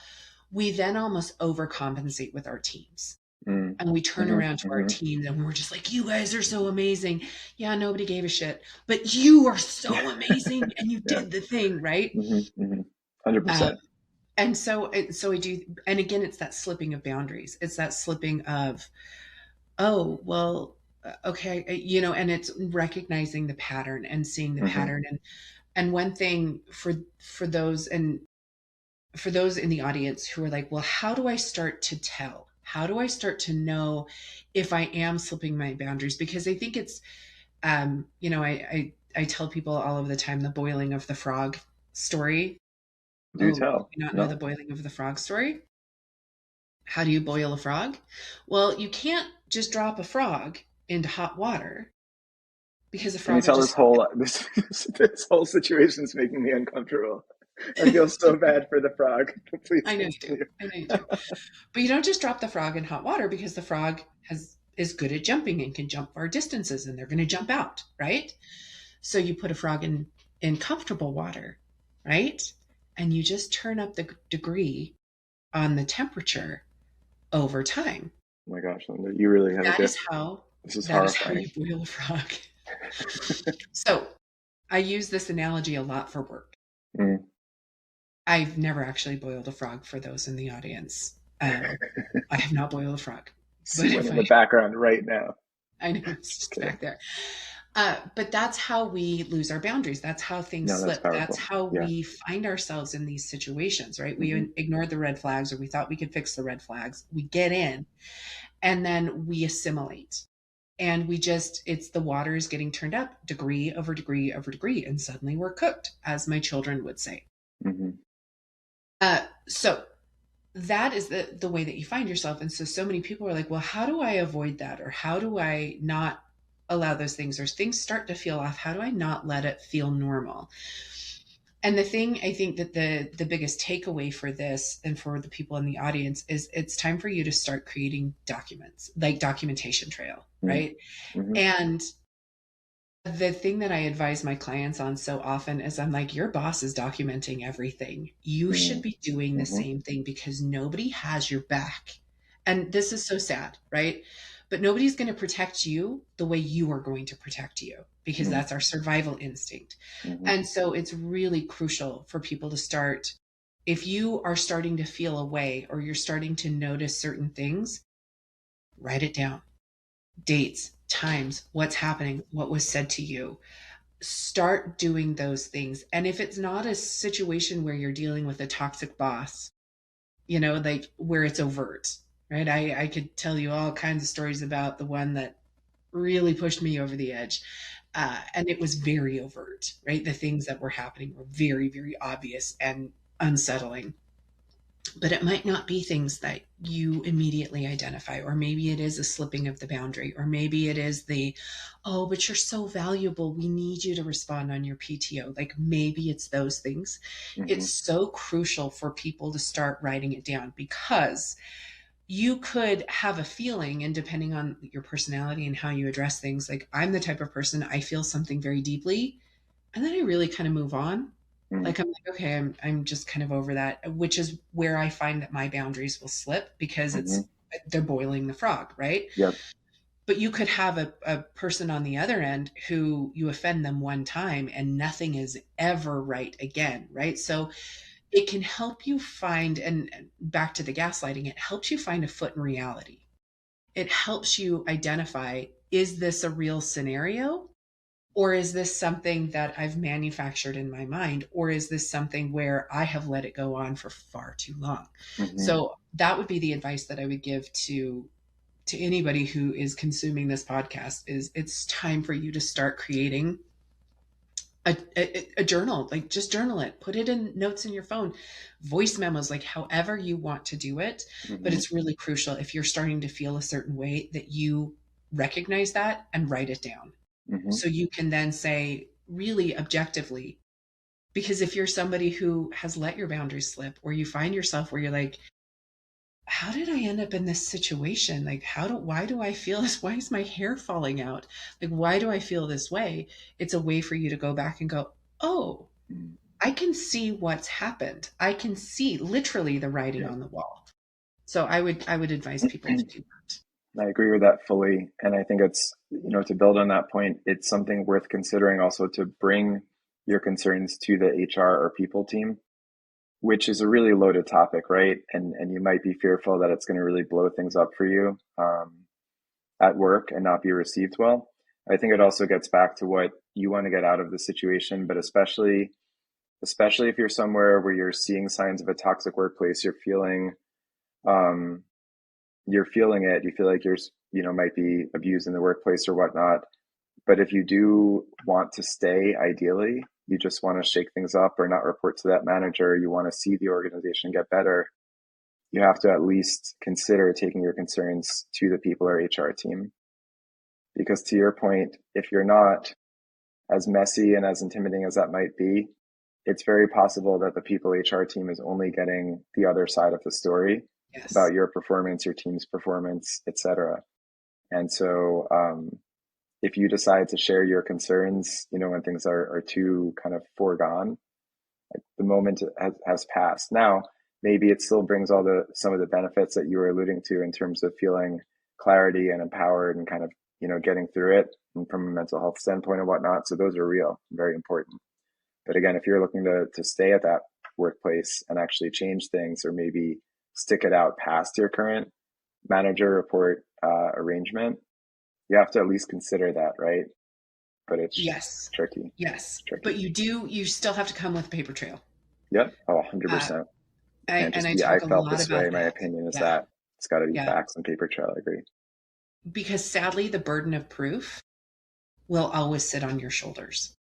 we then almost overcompensate with our teams and we turn Mm-hmm. around to our Mm-hmm. teams and we're just like, you guys are so amazing. Yeah, nobody gave a shit, but you are so amazing and you Yeah. did the thing, right? Mm-hmm. Mm-hmm. Um, 100%. and so I do, and again, it's that slipping of boundaries. It's that slipping of, oh, well, okay, you know, and it's recognizing the pattern and seeing the Mm-hmm. pattern. And one thing for those and for those in the audience who are like, well, how do I start to tell? How do I start to know if I am slipping my boundaries? Because I think it's, you know, I tell people all of the time the boiling of the frog story. Do Oh, tell. you not know the No. boiling of the frog story? How do you boil a frog? Well, you can't just drop a frog into hot water because the Can you frog will tell just. this whole situation is making me uncomfortable. I feel so bad for the frog. Please I know you do. continue. I know you do. But you don't just drop the frog in hot water because the frog is good at jumping and can jump far distances and they're going to jump out, right? So you put a frog in comfortable water, right? And you just turn up the degree on the temperature over time. Oh my gosh, Lynda, you really have a That is gift. how This is that is how you horrifying. boil a frog. So I use this analogy a lot for work. Mm. I've never actually boiled a frog for those in the audience. I have not boiled a frog, See but one if in the I, background right now. I know it's Just just kidding. back there. But that's how we lose our boundaries. That's how things No, that's slip. That's powerful. how Yeah. we find ourselves in these situations, right? We Hmm. ignored the red flags, or we thought we could fix the red flags. We get in, and then we assimilate. And it's the water is getting turned up degree over degree over degree. And suddenly we're cooked, as my children would say. Hmm. So that is the way that you find yourself. And so many people are like, well, how do I avoid that? Or how do I not allow those things, or things start to feel off? How do I not let it feel normal? And the thing I think that the biggest takeaway for this and for the people in the audience is it's time for you to start creating documents, like documentation trail, right? Hmm. And the thing that I advise my clients on so often is I'm like, your boss is documenting everything. You should be doing the Hmm. same thing, because nobody has your back. And this is so sad, right? But nobody's going to protect you the way you are going to protect you, because Hmm. that's our survival instinct. Hmm. And so it's really crucial for people to start. If you are starting to feel a way, or you're starting to notice certain things, write it down. Dates, times, what's happening, what was said to you. Start doing those things. And if it's not a situation where you're dealing with a toxic boss, like where it's overt, right? I could tell you all kinds of stories about the one that really pushed me over the edge. And it was very overt, right? The things that were happening were very, very obvious and unsettling. But it might not be things that you immediately identify, or maybe it is a slipping of the boundary, or maybe it is oh, but you're so valuable, we need you to respond on your PTO. Like maybe it's those things. Hmm. It's so crucial for people to start writing it down, because you could have a feeling, and depending on your personality and how you address things, like I'm the type of person, I feel something very deeply, and then I really kind of move on. Hmm. Like I'm like, okay, I'm just kind of over that, which is where I find that my boundaries will slip, because Hmm. they're boiling the frog, right? Yep. But you could have a person on the other end who you offend them one time and nothing is ever right again, right? So it can help you find, and back to the gaslighting, it helps you find a foot in reality. It helps you identify, is this a real scenario? Or is this something that I've manufactured in my mind? Or is this something where I have let it go on for far too long? Hmm. So that would be the advice that I would give to anybody who is consuming this podcast, is it's time for you to start creating a journal. Like just journal it, put it in notes in your phone, voice memos, like however you want to do it. But Hmm. it's really crucial, if you're starting to feel a certain way, that you recognize that and write it down, Hmm. so you can then say really objectively. Because if you're somebody who has let your boundaries slip, or you find yourself where you're like, how did I end up in this situation? Like, why do I feel this? Why is my hair falling out? Like, why do I feel this way? It's a way for you to go back and go, oh, I can see what's happened. I can see literally the writing Yep. on the wall. So I would advise people to do that. I agree with that fully. And I think to build on that point, it's something worth considering also to bring your concerns to the HR or people team, which is a really loaded topic, right? And you might be fearful that it's going to really blow things up for you at work and not be received well. I think it also gets back to what you want to get out of the situation, but especially if you're somewhere where you're seeing signs of a toxic workplace, um, you're feeling it. You feel like might be abused in the workplace or whatnot. But if you do want to stay, ideally, you just want to shake things up or not report to that manager, you want to see the organization get better, you have to at least consider taking your concerns to the people or HR team. Because to your point, if you're not, as messy and as intimidating as that might be, it's very possible that the people HR team is only getting the other side of the story Yes. about your performance, your team's performance, etc. And so, if you decide to share your concerns, when things are too kind of foregone, like the moment has passed. Now, maybe it still brings some of the benefits that you were alluding to in terms of feeling clarity and empowered and kind of, getting through it and from a mental health standpoint and whatnot. So those are real, very important. But again, if you're looking to stay at that workplace and actually change things or maybe stick it out past your current manager report arrangement, you have to at least consider that, right? but it's Yes. tricky. Yes. It's tricky. But you still have to come with a paper trail. Yep. Oh, Uh, 100%. It can't and just I be, I talk a felt lot this about way. My that. opinion is Yeah. that. It's got to be Yeah. facts and paper trail. I agree. Because sadly, the burden of proof will always sit on your shoulders.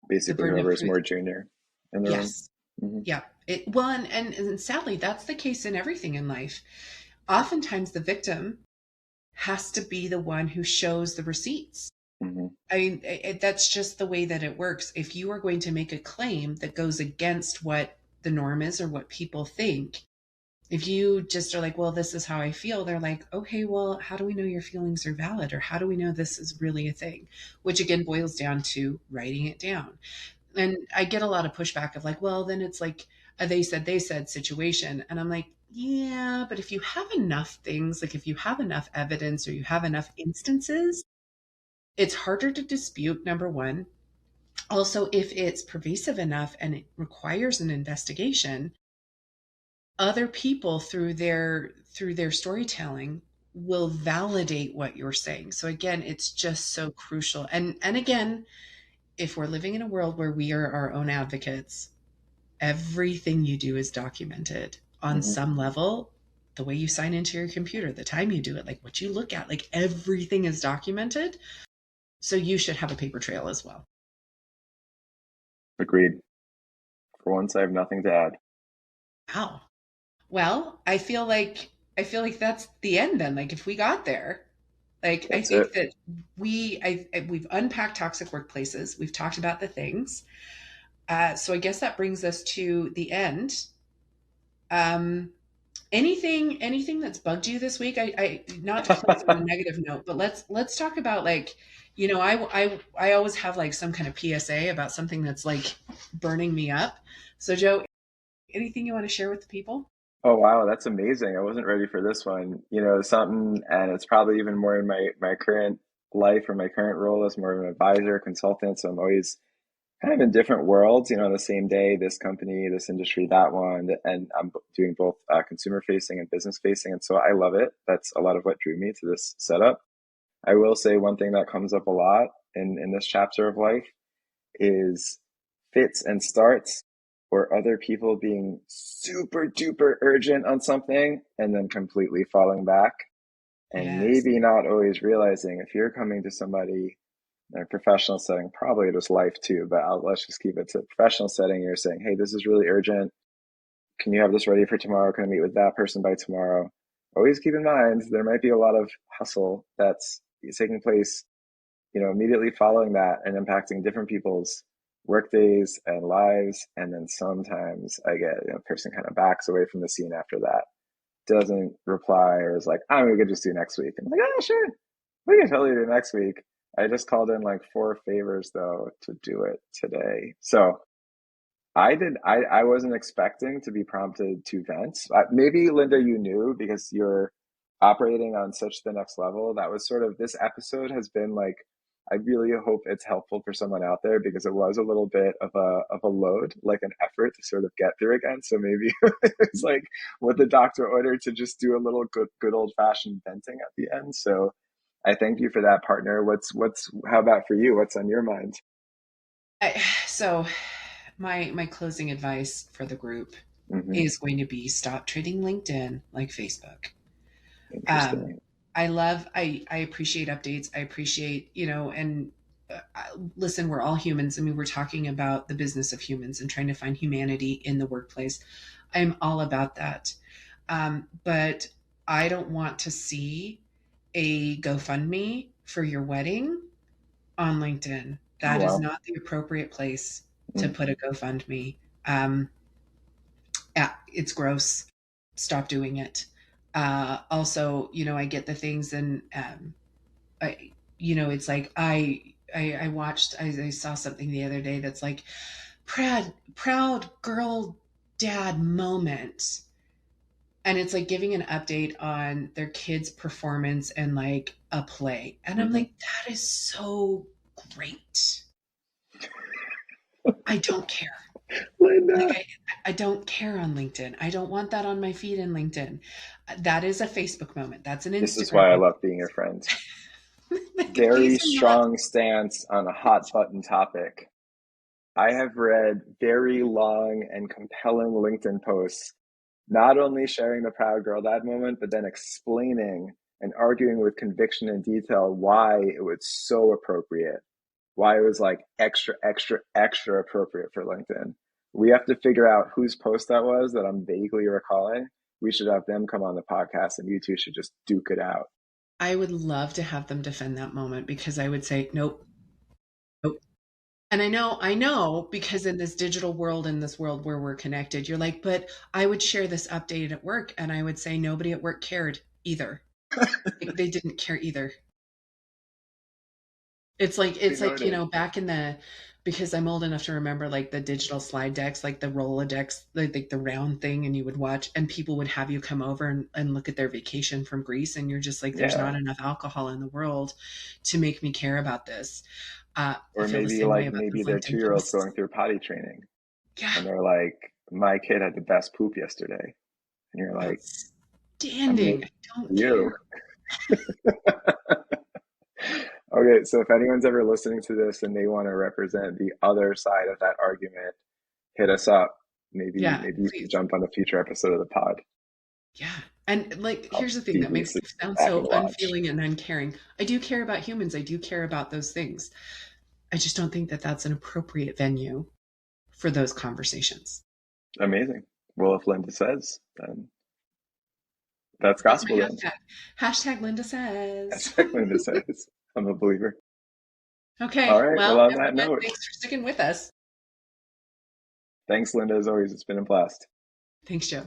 The Basically, burden of whoever is proof. more junior in the room. Yes. Hmm. Yeah. Well, and sadly, that's the case in everything in life. Oftentimes, the victim has to be the one who shows the receipts. Hmm. I mean, that's just the way that it works. If you are going to make a claim that goes against what the norm is or what people think, if you just are like, well, this is how I feel, they're like, okay, well, how do we know your feelings are valid? Or how do we know this is really a thing? Which again boils down to writing it down. And I get a lot of pushback of like, well, then it's like a they said situation. And I'm like, yeah, but if you have enough things, like if you have enough evidence or you have enough instances, it's harder to dispute, number one. Also, if it's pervasive enough and it requires an investigation, other people through their storytelling will validate what you're saying. So again, it's just so crucial. And again, if we're living in a world where we are our own advocates, everything you do is documented on Hmm. some level. The way you sign into your computer, the time you do it, like what you look at, like everything is documented. So you should have a paper trail as well. Agreed. For once, I have nothing to add. Wow. Well, I feel like that's the end then. Like if we got there, like I That's it. think that we've unpacked toxic workplaces. We've talked about the things. So I guess that brings us to the end. Um, anything that's bugged you this week? I not to close on a negative note, but let's talk about like, I always have like some kind of PSA about something that's like burning me up. So Joe, anything you want to share with the people? Oh wow, that's amazing. I wasn't ready for this one. Something, and it's probably even more in my current life or my current role as more of an advisor, consultant. So I'm always kind of in different worlds, on the same day, this company, this industry, that one, and I'm doing both consumer facing and business facing. And so I love it. That's a lot of what drew me to this setup. I will say one thing that comes up a lot in this chapter of life is fits and starts, or other people being super duper urgent on something and then completely falling back, and Yes. maybe not always realizing if you're coming to somebody in a professional setting, probably just life too, but let's just keep it to a professional setting. You're saying, hey, this is really urgent. Can you have this ready for tomorrow? Can I meet with that person by tomorrow? Always keep in mind there might be a lot of hustle that's taking place, immediately following that and impacting different people's work days and lives. And then sometimes I get, a person kind of backs away from the scene after that, doesn't reply, or is like, we could just do next week. And I'm like, oh, sure, we can totally do next week. I just called in like 4 favors though to do it today. So I wasn't expecting to be prompted to vent. Maybe Lynda, you knew because you're operating on such the next level. That was sort of, this episode has been like, I really hope it's helpful for someone out there because it was a little bit of a load, like an effort to sort of get through again. So maybe it's like what the doctor ordered, to just do a little good old fashioned venting at the end. So I thank you for that, partner. What's how about for you? What's on your mind? So my closing advice for the group Hmm. is going to be stop treating LinkedIn like Facebook. Um, Interesting. I appreciate updates. I appreciate, and listen, we're all humans. I mean, we're talking about the business of humans and trying to find humanity in the workplace. I'm all about that. But I don't want to see a GoFundMe for your wedding on LinkedIn. Oh That is wow. not the appropriate place to Mm. put a GoFundMe. Um, yeah, it's gross. Stop doing it. Also, I get the things, and it's like I watched. I saw something the other day that's like proud girl dad moment, and it's like giving an update on their kid's performance and like a play, and I'm Hmm. like, that is so great. I don't care. Like Lynda. I don't care on LinkedIn. I don't want that on my feed in LinkedIn. That is a Facebook moment. That's an This is Instagram why I moment. love being your friend. Like, Very these are not. strong stance on a hot button topic. I have read very long and compelling LinkedIn posts, not only sharing the proud girl dad moment, but then explaining and arguing with conviction and detail why it was so appropriate, why it was like extra, extra, extra appropriate for LinkedIn. We have to figure out whose post that was that I'm vaguely recalling. We should have them come on the podcast and you two should just duke it out. I would love to have them defend that moment because I would say, nope, nope. And I know, because in this digital world, in this world where we're connected, you're like, but I would share this update at work and I would say nobody at work cared either. Like, they didn't care either. We It's like, noted. back in the, because I'm old enough to remember like the digital slide decks, like the Rolodex, like the round thing, and you would watch and people would have you come over and look at their vacation from Greece, and you're just like, there's Yeah. not enough alcohol in the world to make me care about this. I Or feel the maybe same way like about maybe those their LinkedIn 2 year old's posts. going through potty training Yeah, and they're like, my kid had the best poop yesterday. And you're like, outstanding. amazing I don't for you. care. Okay, so if anyone's ever listening to this and they want to represent the other side of that argument, hit us up. Yeah, Maybe you can please. jump on a future episode of the pod. Yeah. And like, I'll here's the thing that makes feverishly me sound back and so watch. unfeeling and uncaring. I do care about humans. I do care about those things. I just don't think that that's an appropriate venue for those conversations. Amazing. Well, if Linda says, then that's That's my gospel then. hashtag. Hashtag Linda says. That's what Linda says. I'm a believer. All Okay. right. Well, Well, on that everyone, note, thanks for sticking with us. thanks, Linda, as always. It's been a blast. Thanks, Joe.